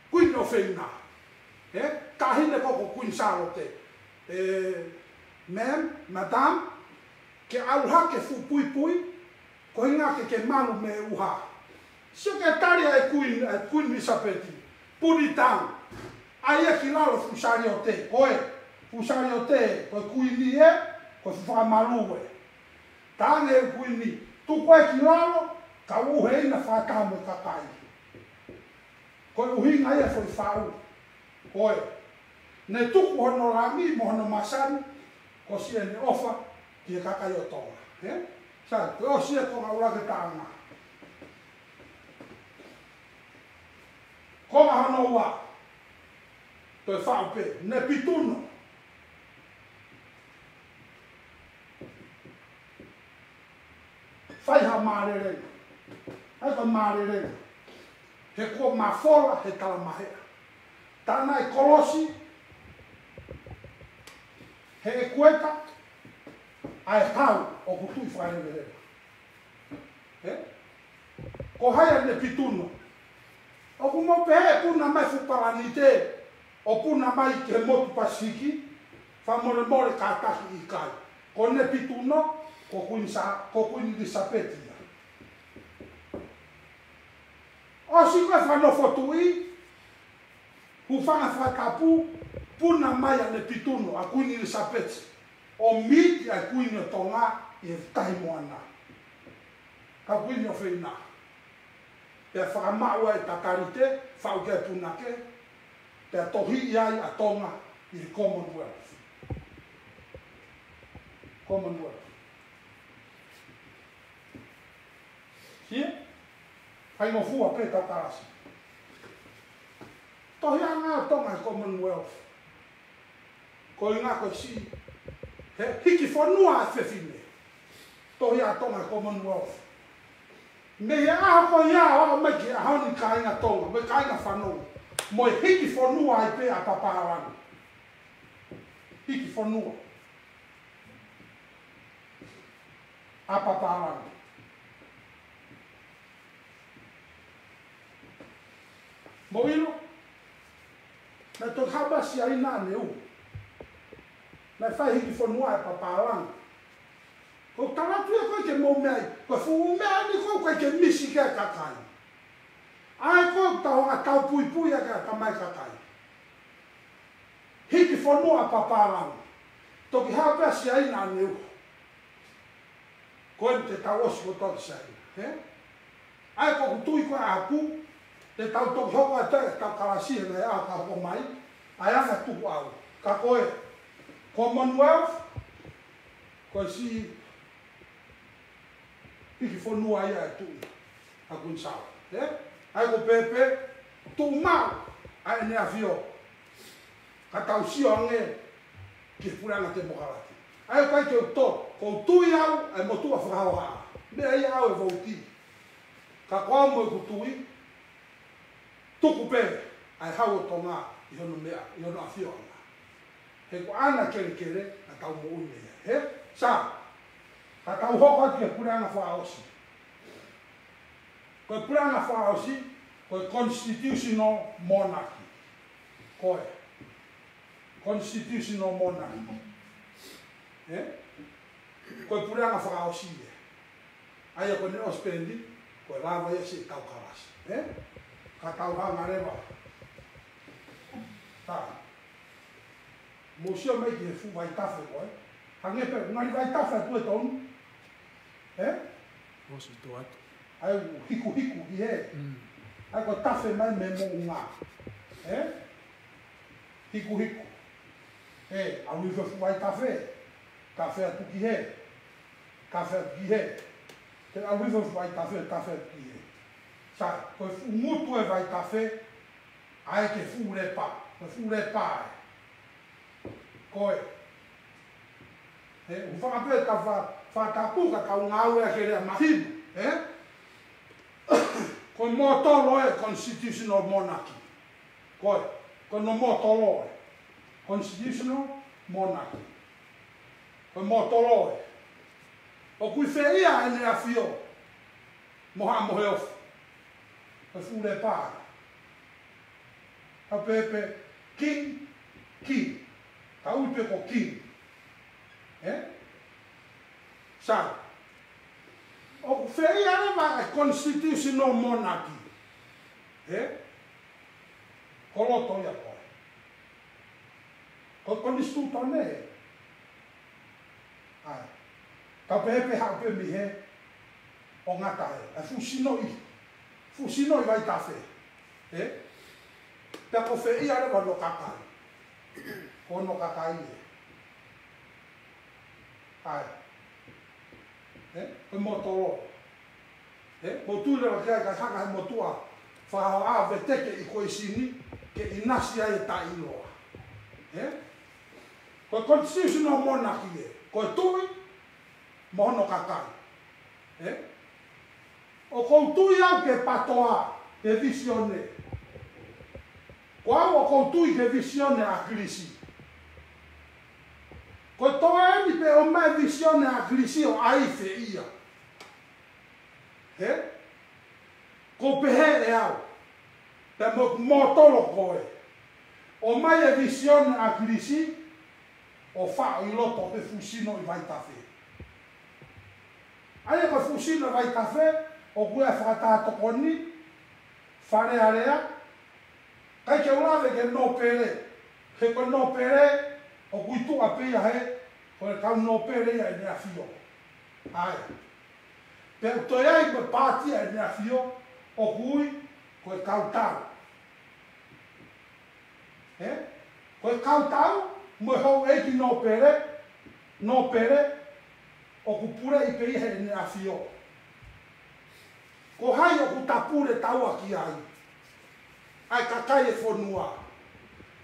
Kuini o feina. Tahine koko kunsaote. Ma'am, madame, ke auha ke fu pui pui. Ko hinga ke malu me uha. Sekretaria e kuini sapeti. Puritang. Aia ki lalo fu sario te. Koe. Pusari o te, koe kuini e, koe whamalu e. Tāne e kuini, tu koe ki lalo, ka uhe ina whātamo kakai. Koe uhinga e foi whau. Koe, ne tuku hono rangi, mo hono Masani, ko sia ni ofa, ki e kakai o tonga. Sai, koe o sia ko ngā urake tāna. Ko ngā hono ua, toi whau pe, ne pituno. Fai ha marere. Hai ka marere. He ko mafola he talamahea. Tana e kolosi. He e kueta. Ai hau o kutui whaere. Ko haia ne pituno. O kumo pehe puna mai fuparanite. O puna mai ke motu pasiki. Whamore more kātaki I kai. Ko ne pituno. Ko kuini di sapeti. O si koe whanofo tui, hu whanga whakapu, puna mai ane pituno a kuini di sapeti. O miti a kuini o tonga I tahi moana. Ka kuini o whina. Te whakamaua e takarite, whauke punake, te tohi iai a tonga I Commonwealth. Commonwealth. Hia? Hai no fua pe tatasi. Tohi a ngā tonga I Commonwealth. Ko I ngā koe si. He hiki whanua e whewhine. Tohi a tonga I Commonwealth. Me he aho ko ia o me ki a hauni ka inga tonga. Me ka inga whanau. Mo e hiki whanua I pe a papaharani. Hiki whanua. A papaharani. Moilo, na to haba si ai na neu. Na fai hiki whanua e papalang. Ko taratu e koe ke mou mei, ko fu mea ni koe ke misi ke kakai. Ai koe tau a tau pui pui e ke kamai kakai. Hiki whanua e papalang. Toki haba si ai na neu. Koe te tau osi ko toki si ai. Ai koe kutui koe a pu. Te tau toki hoko e te tau karasi e a ka hoko mai, ai anga tuku au. Ka koe Commonwealth, koe si hiki whanua ia e tui, a kunsau. Ai ko pepe, tu mau, ai ne a fio. ka tau sio ange ki pulanga te mokalati ai kai ke to ko tui au ai mo tu afrawa me ai au e vouti ka kwa mo ku tui tuku pe ai hau tonga i hono mea i hono afio anga he ko ana kere na tau mo une he sa ka tau hoko ki pulanga whaosi ko pulanga whaosi ko constitutional monarchy ko constitutional monarchy ko pulanga whaosi ai ko ne ospendi ko lava ia se tau karas ka tau hanga rewa ta Museo mai ki fu vai tafe ko hange pe ngani vai tafe tu ton Mosi tu atu. ai hiku ki he ai ko tafe mai me mo nga hiku au ni fu vai tafe atu ki he te au ni fu vai tafe ki he sa ko mutu e vai tafe ai ke fu le pa koe u whakape ka whatapu ka kau ngau e kere a mahibu ko mō tolo e constitutional monarchy koe ko no mō tolo e constitutional monarchy ko mō tolo e o kui whia e ne a whio moha mohe ofu ko fure pā ka pepe king ka upe ko king sa o whia ne ma e constitutional monarchy ko loto ia koe ko kondistuta ne ka pepe haupe mi he o ngata e fusino i vai tafe pe ko fe ia re no kakai ko no kakai ko moto mo tu le ka saka mo tua fa a veteke i ko isini ke inasi ai ta ilo ko constitutional monarchy ko tui mo no kakai o koutui au ke patoa ke visione. Kwa o koutui ke visione a krisi. Ko toa eni pe o mai visione a krisi o aife ia. Ko pehe e au. Pe mo tolo koe. O mai e visione a krisi o fa i loto pe fusino i vai tafe. Ai ko fusino vai tafe o kue whakatato koni, whare area, kai ke ulawe ke no pere, he koe no pere, o kui tua pia he, koe kau no pere ia e nea fio. Ai. Pe toi ai koe pātia e nea fio, o kui, koe kau tau. Koe kau tau, moe hou eiki no pere, o kupure i pei he nea fio. Ko hai o ku tapure taua ki ai. Ai kakai e whonua.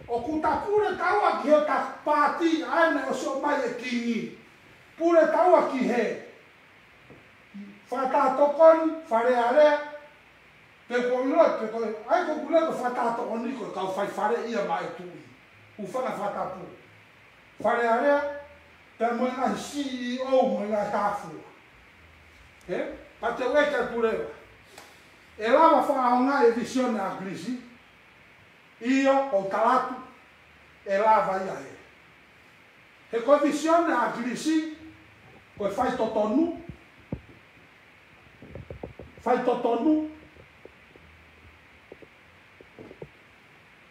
O ku tapure taua ki o ta pāti ai me o so mai e kingi. Pure taua ki he. Whatatokoni, whare area. Pe ko ilo, pe ko ai ko kule ko whatatokoni ko kau whai whare ia mai tui. U whanga whatapu. Whare area. Pe mo ngai CEO mo ngai hafu. Pa te weka kurewa. E lava whaonga e visione a grisi, io o talatu e lava ia e. He koe visione a grisi, koe fai totonu,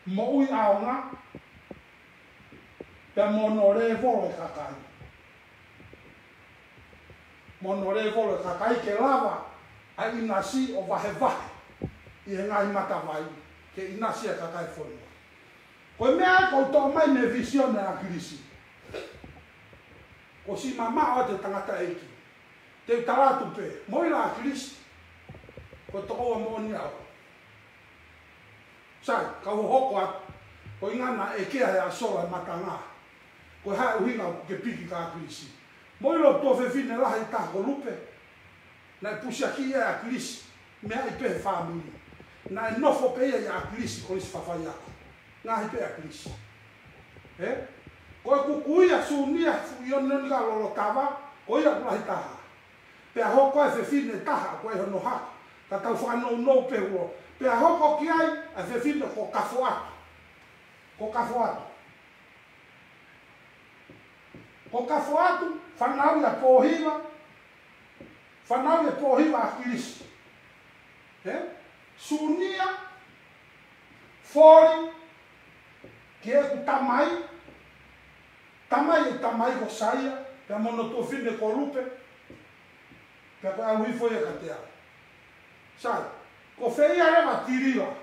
mo ui aonga, pe monore volo e kakai. Monore volo e kakai ke lava, a inasi o vahe i e ngai matawai ke inasi a kakai whonua. Koe mea kou tō mai me visione a krisi. Ko si mama o te tangata eiki. Te taratu pe, moira a krisi. Ko tō oa mōni au. Sai, kau hoko atu. o ingana e kea e asola matanga. Ko hae uhinga ke piki ka krisi. Mo ilo to fe fine la i ta ko lupe. Na pusia ki e a krisi. Me ai pe family. Na no fo pe e a krisi ko is fafaya. Na ai pe a krisi. Ko ku kuia sunia fu yo no nga lo tava, o ia la taha. Pe a hoko e fe fine taha ko e no ha. Ka tau fa no pe wo. Pe a hoko ki ai a fe fine ko kafoa. Ko kafoa. Ko kafoa fanau ya pohiva. Fanau ya pohiva a krisi. Sunia fori que é o tamanho ko saia, que a monoto fine ko lupe, que a lui foi a catea. Sai, ko feia reva tirila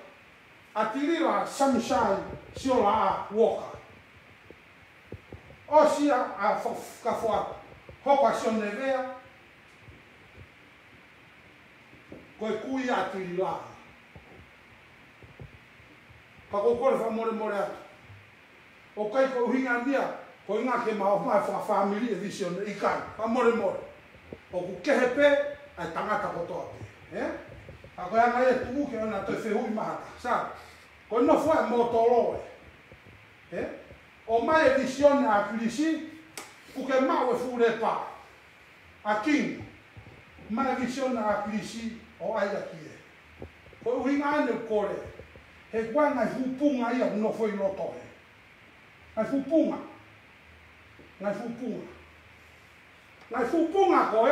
samsai siola woka. Osia a kafoa, hoka sionevea, ko e kui a tirila. Ka ko kore fa more atu. O kai ko hinga dia, ko inga ke ma fa family vision i kai, fa more. O ku kehepe ai tangata ko tope, A ko anga e tu ke ona te fe hui mata, sa. Ko no foi mo tolo. O mai vision a krisi, ku ke ma we fure pa. A king. Mai vision a krisi o ai aki. Ko hinga ne kore. He kwanga fupunga ia no foi loto. Ngai fupunga koe.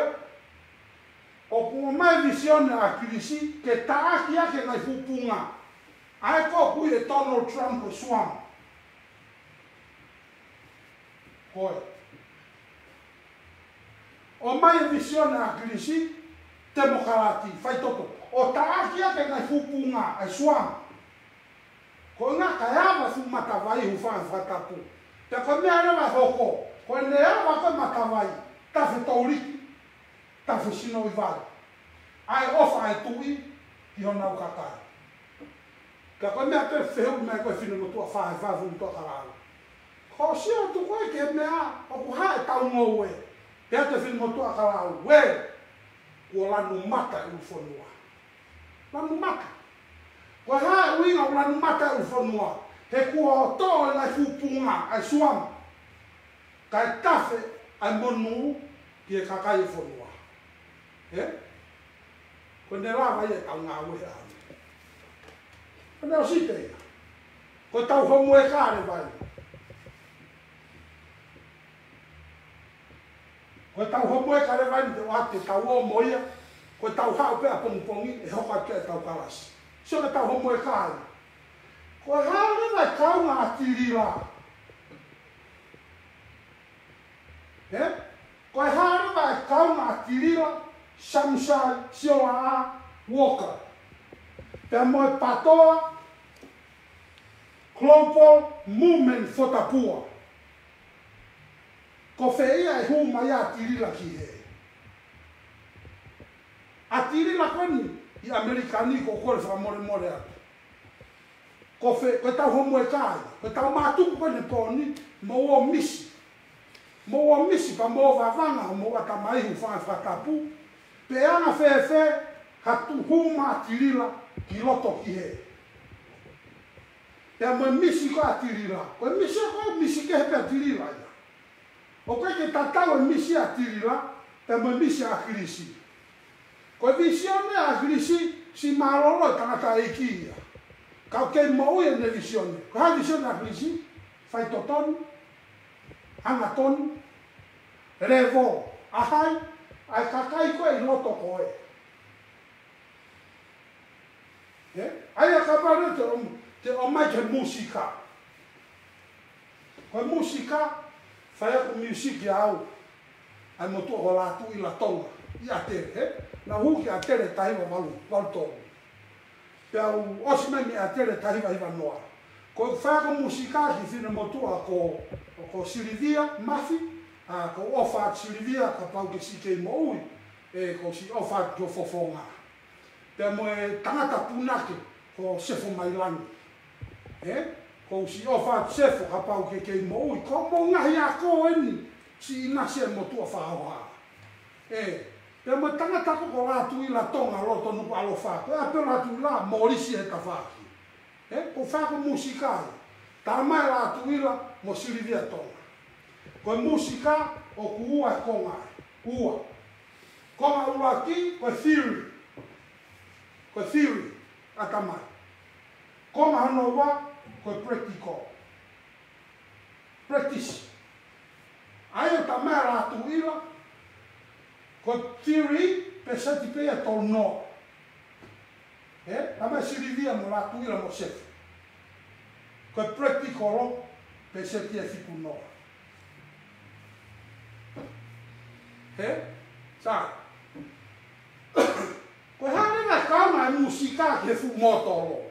O kuma mai visione a krisi ke taaki ake ngai fupunga. Ai ko kui e Donald Trump o swam. Koe. O mai visione a krisi demokrati fai toto. O taaki ake ngai fupunga ai swam. Ko nga kaya fu matavai hu fa tapu. Te ko me ara hoko. Ko ne ara ko matavai. Ta fe tori. Ta fe sino ival. Ai ofa ai tui ki ona o kaka. Ka ko me ape fe hu me ko fino mo tu fa fu to kala. Ko si o tu ko ke me a o ku ha ta ngo we. Pe te fino mo tu kala we. Ko la no mata u fonua. La no mata. Ko ha winga ula mata u fonua. He kua to la fupunga ai suam. Kai tafe ai monu ki e kakai fonua. Ko ne la vai e tau ngā we a. Ko ne o site. Ko tau homo e kare vai. Ko tau homo e kare vai te wate tau o moia. Ko tau hao pe a pongpongi e hoka ke tau kalasi. Sio ka tau homo e kare. Ko haere vai kau ngā tirila. Ko haere vai kau ngā tirila, samsai, siola a, woka. Pea moe patoa, Global Movement for Tapua. Ko whea e huma ia tirila ki he. A tirila koni, i Amerikani ko kore whamore atu. Ko tau homo e kai, ko tau mātuku kone pōni, mo o misi. Mo o misi pa mo o wawanga, mo o atamaihu whatapu, pe anga whewhe, hatu huma tirila ki loto ki he. Pea mo misi ko a tirila, ko misi ke he pea tirila ia. O koe ke tatau e misi a tirila, pea mo misi a krisi. Ko visione a krisi, si marolo e tangata e ki ia. Kau kei mau e ne visione. Ko ha visione a krisi, fai totonu, hanga tonu, revo, ahai, ai kakai koe i loto koe. Ai a kapare te o mai ke musika. Ko musika, fai ako musiki au, ai motu o latu i la tonga, i a tere, na huki a tere tahiwa walu tonu. Pea osi me a tere tahiwa hiwa noa. Ko whaka musika ki whina motua ko Silivia Mafi, ko ofa Silivia ka pau ke si kei mo ui, ko si ofa ki o fofonga. Pea mo e tangata punake ko sefo mailangi. ko si ofa sefo ka pau ke mo ui ko mo ngahi a ko eni si ina se mo tua whaoha. Pe mo tangata ko la tu ila tonga loto no alo fa. Ko a pe la tu la morisi e ka faki. Ko fa ko musika. Ta mai la tu ila mo silivia tonga. Ko musika o kuua konga. Ua. Konga ula ki ko theory. Ko theory atamai. Konga hano wa ko practical. Practice. Ayo ta mai la tu ila ko theory pe sati pe to no. Ta mai silivia mo la tu ila mo sef. Ko practical pe sati e fiku no. Sa. Ko hane na kama musika ke fu motoro.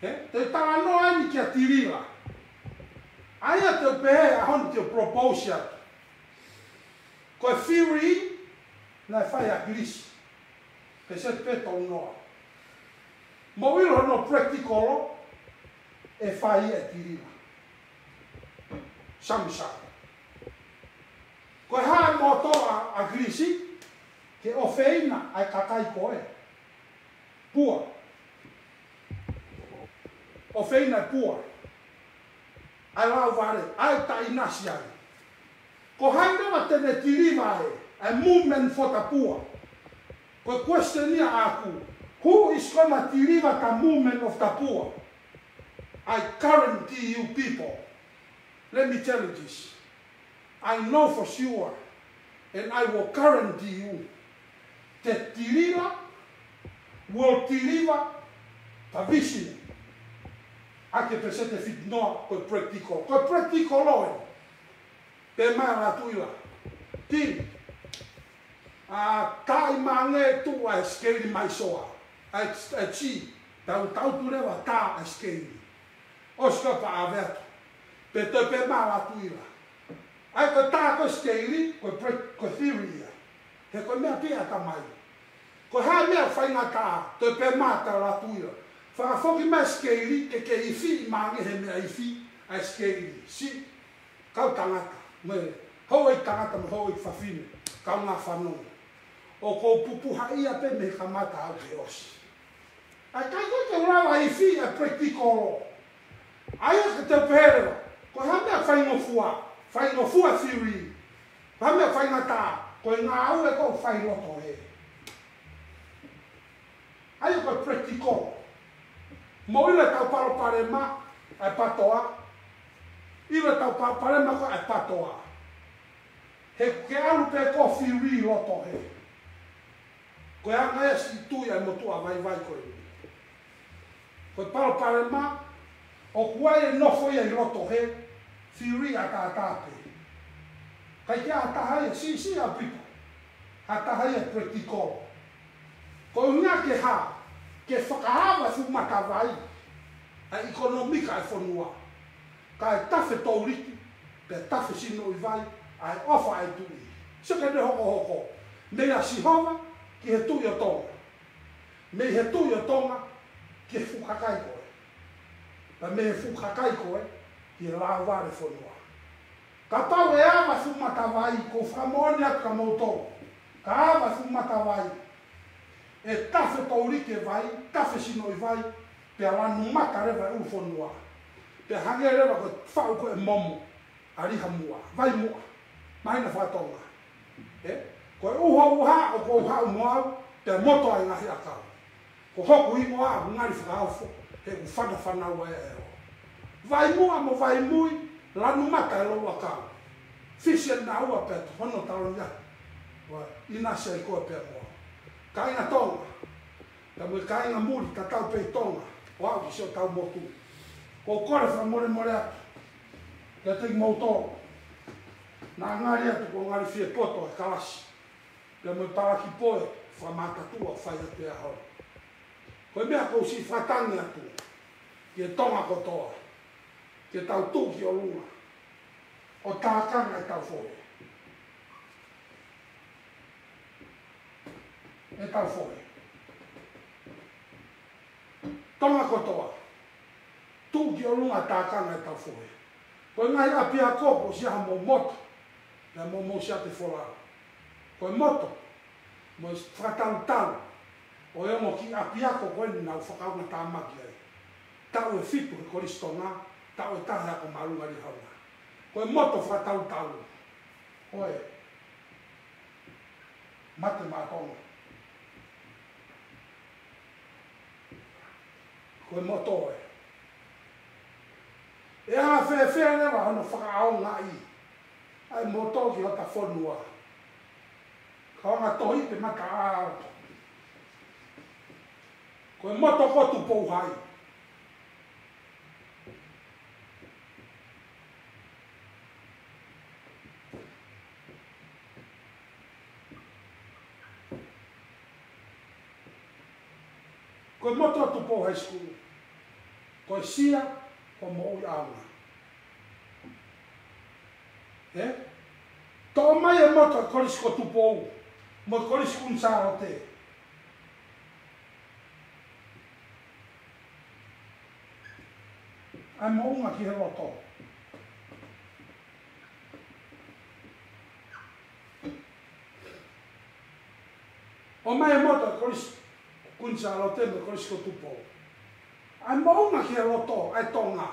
Te tala no ani ki atirila. Aia te pe a hon te propose. Ko theory na fai a gris. Pe se pe to no. Mo ilo no practical e fai e tirila. Samsa. Ko ha moto a grisi ke ofeina ai kakai koe. Pua. Ofeina pua. Ai lau vare, ai ta inasi ai. Ko hai rewa tene tiriva a movement for ta pua. Ko questionia aku, who is gonna deliver the movement of the poor? I guarantee you people, let me tell you this, I know for sure, and I will guarantee you, that deliver will deliver the vision. Anche per siete fit no col pratico lo per mai la tua ti a tai mange tu a skeli mai soa a ci da un tau tu leva ta a skeli o scapa averto per te per mai la tua ai ko ta ko skeli ko theory e ko me pia ta mai ko ha me fai na ta te per mata la tua fa foki mai skeli che i fi mange he me i fi a skeli si kau tangata me hoi tangata me hoi fafine kau nga whanonga o ko pupuha ia pe me kamata au te osi a kai ko te urawa i fi a practical ai ka te pere ko ha me whaingofua theory ha me whaingata ko ngā au e ko whaingoto he ai ko practical mo ile tau pare ma ai patoa ile tau pare ma ko ai patoa he ke alu pe ko theory loto he ko ya ngai si tu ya mo tu vai ko ko pare ma o kuai no foi ai loto he theory ata pe kai ke ata hai si a pipo ata hai practical ko nga ke ha ke whakahava fu matawai a ekonomika e whanua. Ka e tawhe tauriki, pe tawhe sino i vai, a e ofa e tui. Saka ne hoko. Me a sihova ki he tui o tonga. Me he tui o tonga ki he fukakai koe. Pa me he fukakai koe ki he lauvare whanua. Ka pau e awa fu matawai ko whamone atu ka mautou. Ka awa fu matawai e tawhe taurike vai, tawhe sino i vai, pe alanu maka rewa e uwhonua. Pe hange rewa ko whau ko e momo, a riha mua, vai mua, maina whatonga. Ko e uha o ko uha umuau, pe moto ai ngahi akau. Ko hoku i moa a ngari whakaufo, he u whanau e ero. Vai mua mo vai mui, lanu maka e lou akau. Fishen na ua pe hono talo nia, ina se i koe pe mua. Kainga tonga, ka mui kainga muri ka tau pei tonga, o au ki seo tau motu. Ko kore wha more atu, ka teki mautonga. Nā ngari atu ko ngari fie poto e kalasi. Ka mui paraki poe, wha matatua whai atu e ahau. Ko e mea kou si whatangi atu, ki e tonga kotoa, ki e tau tuki o lunga, o tākanga e tau foe. E tau foe. Tonga kotoa. tu ki o lunga tākanga e tau foe. Koe ngai apia koko si ha mo moto, na mo si ate fola. Koe moto, mo whakatau, o e mo ki apia koko e nau whakaunga tāmaki ai. Tau e fitu he koristonga, tau e tahe ako marunga li hauna. Koe moto whakatau. Oe, mate mātonga. Koe moto e. E a whewhea lewa hono whakaonga i. Ai moto ki hota whonua. Kaonga tohi te mata aato. Koe moto kotu pou hai. Koe moto atu pou high school. Koe sia, ko mo ui aunga. Tō mai e moto koris ko tu pou. Mo koris kun sāro te. Ai mo unga ki he roto. O mai e moto koris kun sāro te mo koris ko tu pou. Ai mo unga ki he roto, ai tonga.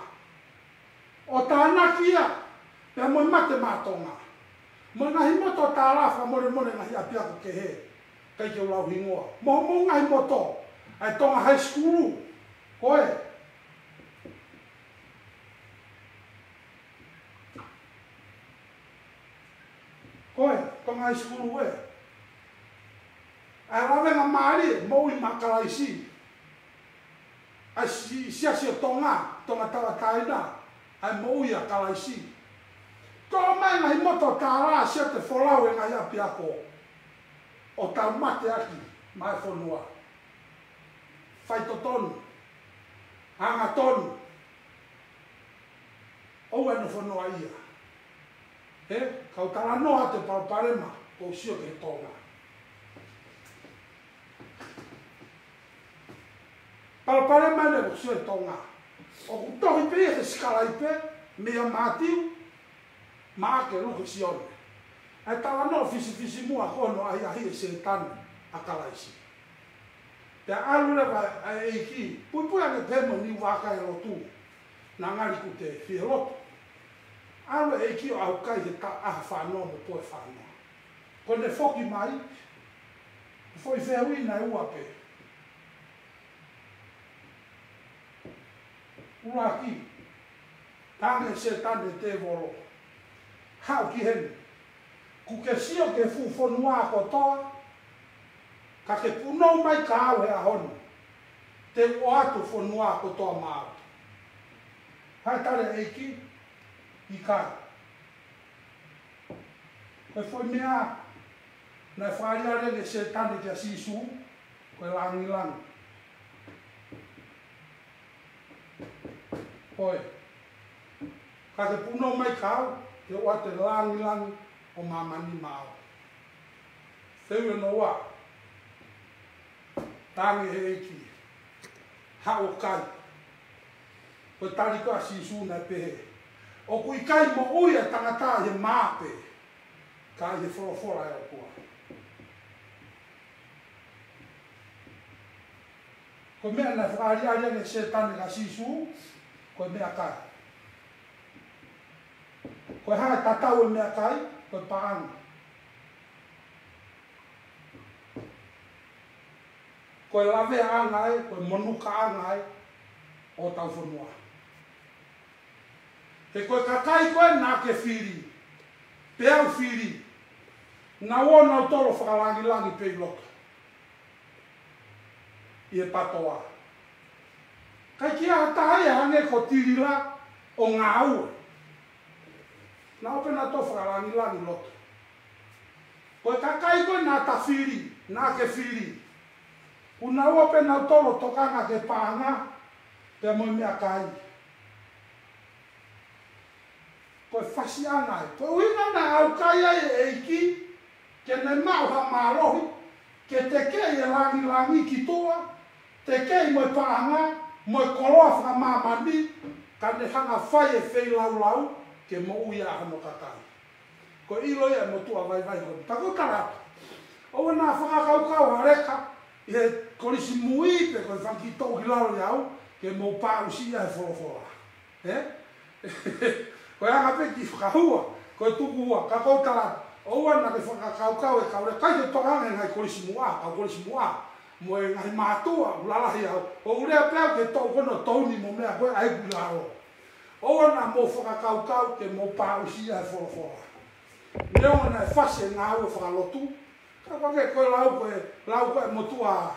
O tāna kia, pia mo mate mātonga. Mo ngahi moto tā rafa more ngahi apia ko ke he. Kai ke ulau hingoa. Mo ngahi moto, ai tonga high school. Koe. Koe, tonga high school e. Ai rawenga maari, mo i makalaisi. Ai sia tonga tawa taina. Ai mo i a kalaisi. Tō mai ngahi moto tā rā sia te wholau e ngai api ako. O tā mate aki, mai whonua. Whaito tonu. Hanga tonu. Ou eno whonua ia. He, kau tala noa te pauparema, kou sio ke tonga. Pauparema ne kou sio e tonga. O kutohi pe e skala ipe, mea mātiu, ma ke luku sione. Ai tawa no fisi mua kono ai ahi e setani a kalaisi. Te alu lewa ai eiki, pui ane pemo ni waka e lotu, na ngari ku te fie lotu. Alu eiki o au kai he ta aha whanua mo poe whanua. Kone foki mai, foi whehui na uape. Uraki, tange setani te volo. Hau ki heni. Ku ke sio ke fu whonua ko toa, ka ke punou mai ka au he ahonu. Te o atu whonua ko toa mao. Hai tare eiki, i kai. Koe foi mea, na whaariare le se tane kia sisu, koe langi. Koe, ka ke punou mai ka au, te o te langi o mamani mao. Tewe no wa. Tangi he eiki. Hao kai. Koe tari koa sisu na pehe. O kui kai mo uia tangata he maape. Ka he whorofora e o kua. Koe mea na whaariaria ne se tane ka sisu. Koe mea kai. Koe hae tatau e mea kai, koe paanga. Koe lawe angai, koe monuka angai, o tau whanua. He koe kakai koe nā ke whiri, peau whiri, nā wona o toro whakalangi pei loka. I e patoa. Kai kia hatahe hange ko tirila o ngā ue. Nā opena tō whakalangi loto. Koe kakai koe nā ta whiri, nā ke whiri. Una opena tolo tokanga ke pānga, te moi mea kai. Koe whasi anai. Koe uina na au kai ai eiki, ke ne mau ha mārohi, ke te kei e langi ki toa, te kei moi pānga, moi koloa whakamamani, Ka ne hanga whai e whei lau ke mo ui a hano kakai. Ko ilo ia mo tua vai ko tako kara. O na whakakaukau hareka i he korisi mui pe ko whanki tau ki lau iau ke mo pa usia e wholofola. Ko e anga pe ki whakahua, ko e tuku ua, ka kou kara. O na ke whakakaukau e kaure, kai te tohanga ngai korisi mua, kau korisi mua. Mo e ngai mātua, ulalahi au. O urea pēu ke tau kono tauni mo mea koe aiku laro. O na mo whakakaukau ke mo pa usia e wholofola. Leo na e whase ngā ue whakalotu. Ka wake koe lau koe motua.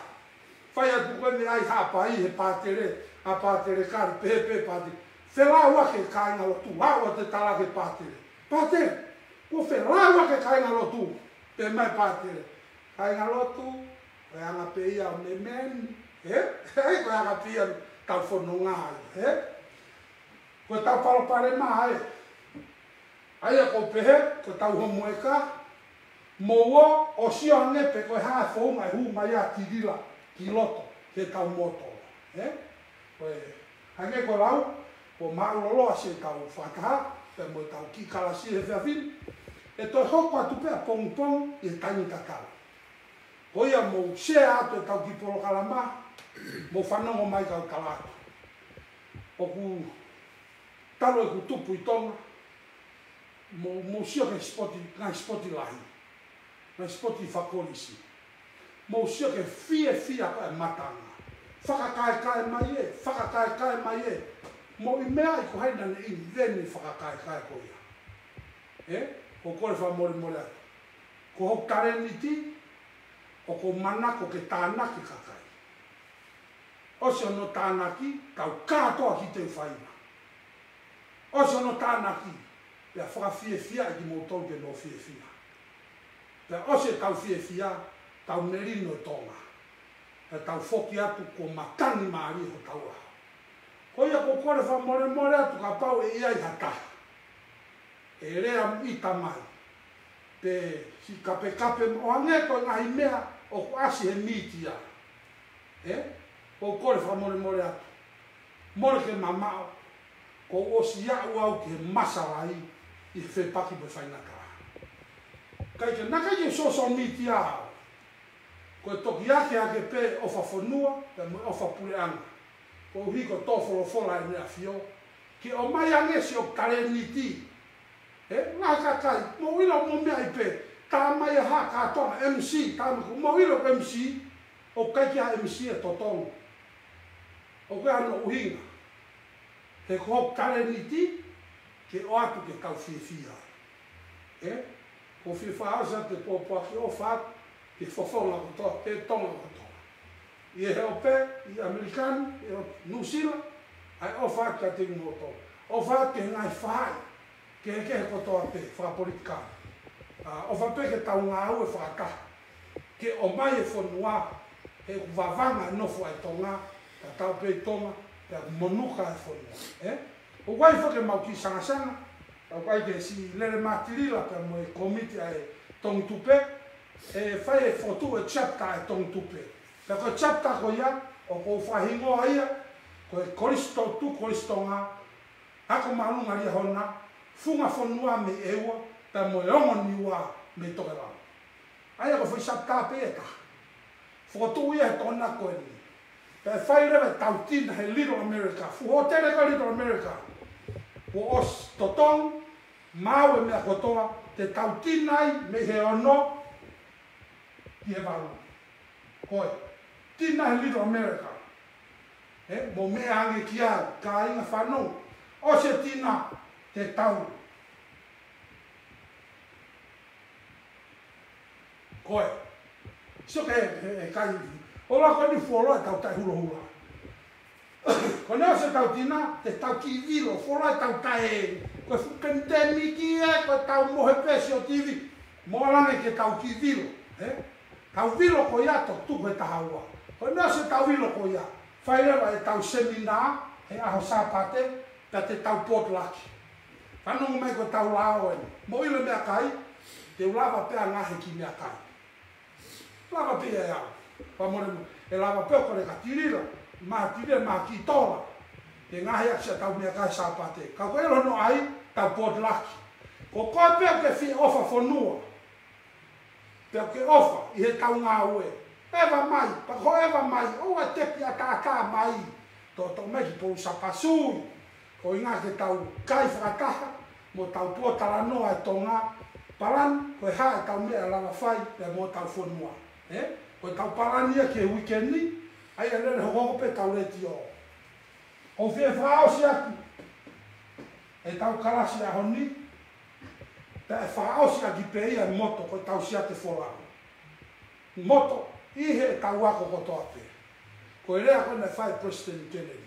Whai atu koe me ai hapa i he pātere, a pātere kāri, pehe pātere. Whela wake kai ngā lotu, hawa te tala ke pātere. Pātere, ko whela wake kai ngā lotu, pe mai pātere. Kai ngā lotu, koe anga pe ia o me meni, koe anga pe ia tau whono ngāi, koe tau palopare maa, Aia ko pehe, ko tau homo e ka, mo o sio angepe ko ha whaunga e hu mai a tirila ki loto, ke tau moto. Koe, hange ko lau, ko mauloloa se tau whakaha, pe mo tau ki kalasi he whiawhin, e toi hoko atu pea pong i e tangi kakao. Ko ia mo se ato e tau ki polo kalama, mo whanongo mai kau kalato. O ku talo e ku tupu i tonga, mo sio ke ngai spoti lahi, ngai spoti whakolisi. Mo sio ke fia ka e matanga. Whakakae mai e. Mo i mea i ko haina ne i veni whakakae ko ia. Ko kore whamore atu. Ko hok tareniti, o ko manako ke tānaki kakai. Osio no tānaki, kau kātoa ki te whaina. Osio no tānaki, pea whakawhiewhia i ki mōtou ke no whiewhia. Pea ose tau whiewhia, tau merino tonga. Pea tau whoki atu ko matani maari ho tau aho. Ko ia ko kore whamore atu ka pau e ia i hataha. E rea i tamai. Pe si kape o ange ko ngahi mea o ko asi he mitia. Ko kore whamore atu. More ke mamao. Ko osi iau au ke masarai i whepaki me whainaka. Kai ke naka i social media ko toki ake pe o whawhanua pe mo o whapureanga. Ko hiko tōwholofola e mea whio. Ki o mai ange si o kareniti. Ngā kakai, mo ilo mo mea i pe. Tā mai ha kātona MC, tā mo ilo MC. O kai ki ha MC e totongo. O koe ano uhinga. He ko kareniti, ke o atu ke kau whiwhia. Ko whiwhaasa te pōpaki o whāt, ke whawhonga kotoa, ke tonga kotoa. I e heo pē, i Amerikani, i New Zealand, ai o whāt ka te ngoto. O whāt ke ngai whai, ke he kotoa pē, whapolitikani. O whāt pē ke tau ngā au e whakaha. Ke o mai e whanua, he wawanga nofo ai tonga, ka tau pē tonga, ka monuka e whanua. O wai whake mau ki sanga, o wai ke si lere matirila pe mo e komiti ai tong tupe, e whai e whotu e chapta e tong tupe. Pe ko chapta ko ia, o ko whahingo a ia, ko e koristo tu koristo ngā, hako maunga ria hona, funga whanua me ewa, pe mo e ongo niwa me toke rau. Aia ko whai chapta pe e ta. Whotu ia e tona koe ni. Pe whai rewe tautina he Little America, fuhotere ka Little America. Ko os totong, mau e mea kotoa, te tautinai me he ono, ki he waru. Koe, tina he Little America. Mo mea ange ki au, ka inga whanau. O se tina, te tau. Koe, soke he kai. Ola koe ni fuolo e tau tai hula. Ko nea se tau tina, te tau ki vilo, fuolo e tau tai. Koe pandemiki e, koe tau mohe pesi o TV. Moalange ke tau ki vilo. Tau vilo ko ia to tuku e tahaua. Ko nea se tau vilo ko ia. Whairewa e tau semina, he aho sāpate, pe te tau potlaki. Whanongo mai ko tau lao ene. Mo ilo mea kai, te ulava pea ngahe ki mea kai. Lava pea e au. E lava peo kore ka tirira, ma tirira ma ki tola. te ngahi ak sia tau mea kai sapate. Ka koe lono ai, tau pot laki. Ko koe peo ke fi ofa fonua. Peo ke ofa, i he tau ngā ue. Eva mai, pa ko eva mai, o a tepi a tā mai. To meki pou sapasui. Ko inga ke tau kai whakataha, mo tau potala noa e tonga. Paran, koe hae tau mea lava whai, e mo tau fonua. Koe tau parania ke weekendi, ai a lere hoko pe tau reti o. O whie whaosi aki, e tau karasi a honi, te e whaosi aki pe ia moto, koe tau sia te wholao. Moto, ihe e tau wako kotoa pe. Koe rea koe ne whai President Kennedy.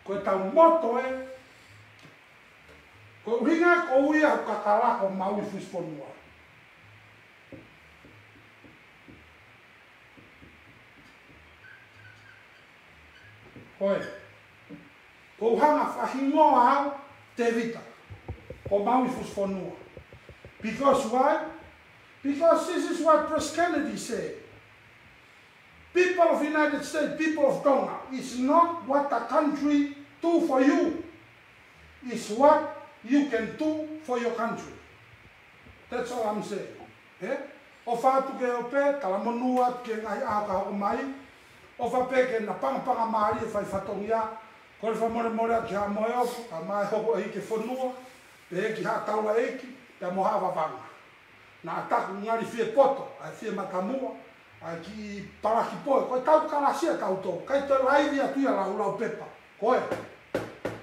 Koe tau moto koe uhinga ko uia kakarako maui fusponua. Koe, ko uhanga whahingoa au te vita ko maui fusponua. Because why? Because this is what President Kennedy said. People of the United States, people of Tonga, it's not what the country do for you. It's what you can do for your country. That's all I'm saying. O whātu ke o pē, tala monua ke ngai āka hoko mai. O whapē ke na pangapanga maari e whai whatongia. Kore whamore ki ha moe ofu, ka mai hoko e ke whanua. Pe ki ha taula eki, te moha wawanga. Na ataku ngari whie poto, ai whie matamua. Ai ki paraki poe, koe tau karasia tau tō, kai te raivi atu ia lau pepa, koe.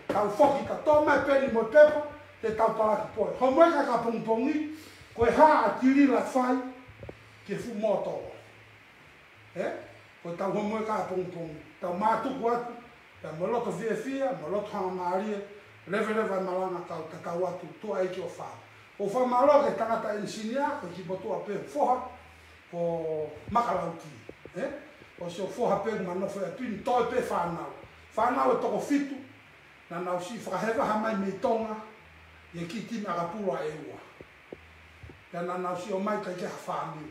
Tau whoki ka tō mai peri mo pepa, te tau paraki poe. Ho moe ka pongpongi, koe haa atiri la whai, ke fu moto. Koe tau ho moe ka pongpongi, tau mātuku atu, te moloto fia, moloto hanga maaria, lewe malanga tau atu, tua eiki o whaa. O wha malo ke tangata ensinia, koe ki botua pe whoha, o makalauti, o se o foha pe manofo e pini toi pe whanau. Whanau e toko fitu, na nau si whakahewa hamai me tonga, e ki timi akapura e ua. Ia na nau si o mai kai keha whāmiu.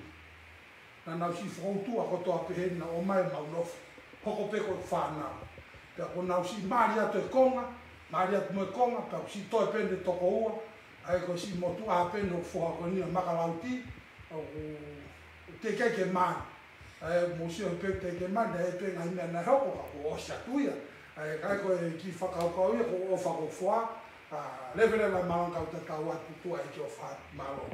Na nau si whakautua kotoa pe heni na o mai maunofo, hoko pe ko whanau. Pea ko nau si maari atu e konga, maari atu mo e konga, pea ko si toi pende toko ua, ai ko si motu a pende o foha konia makalauti, o te ke man, mo si o pe te man, e pe ngai mea na hoko ka ko o sia tuia, kai ko ki whakaukau ia ko o whakofua, lewe la maanga o te tau atu tua e ki o wha malo.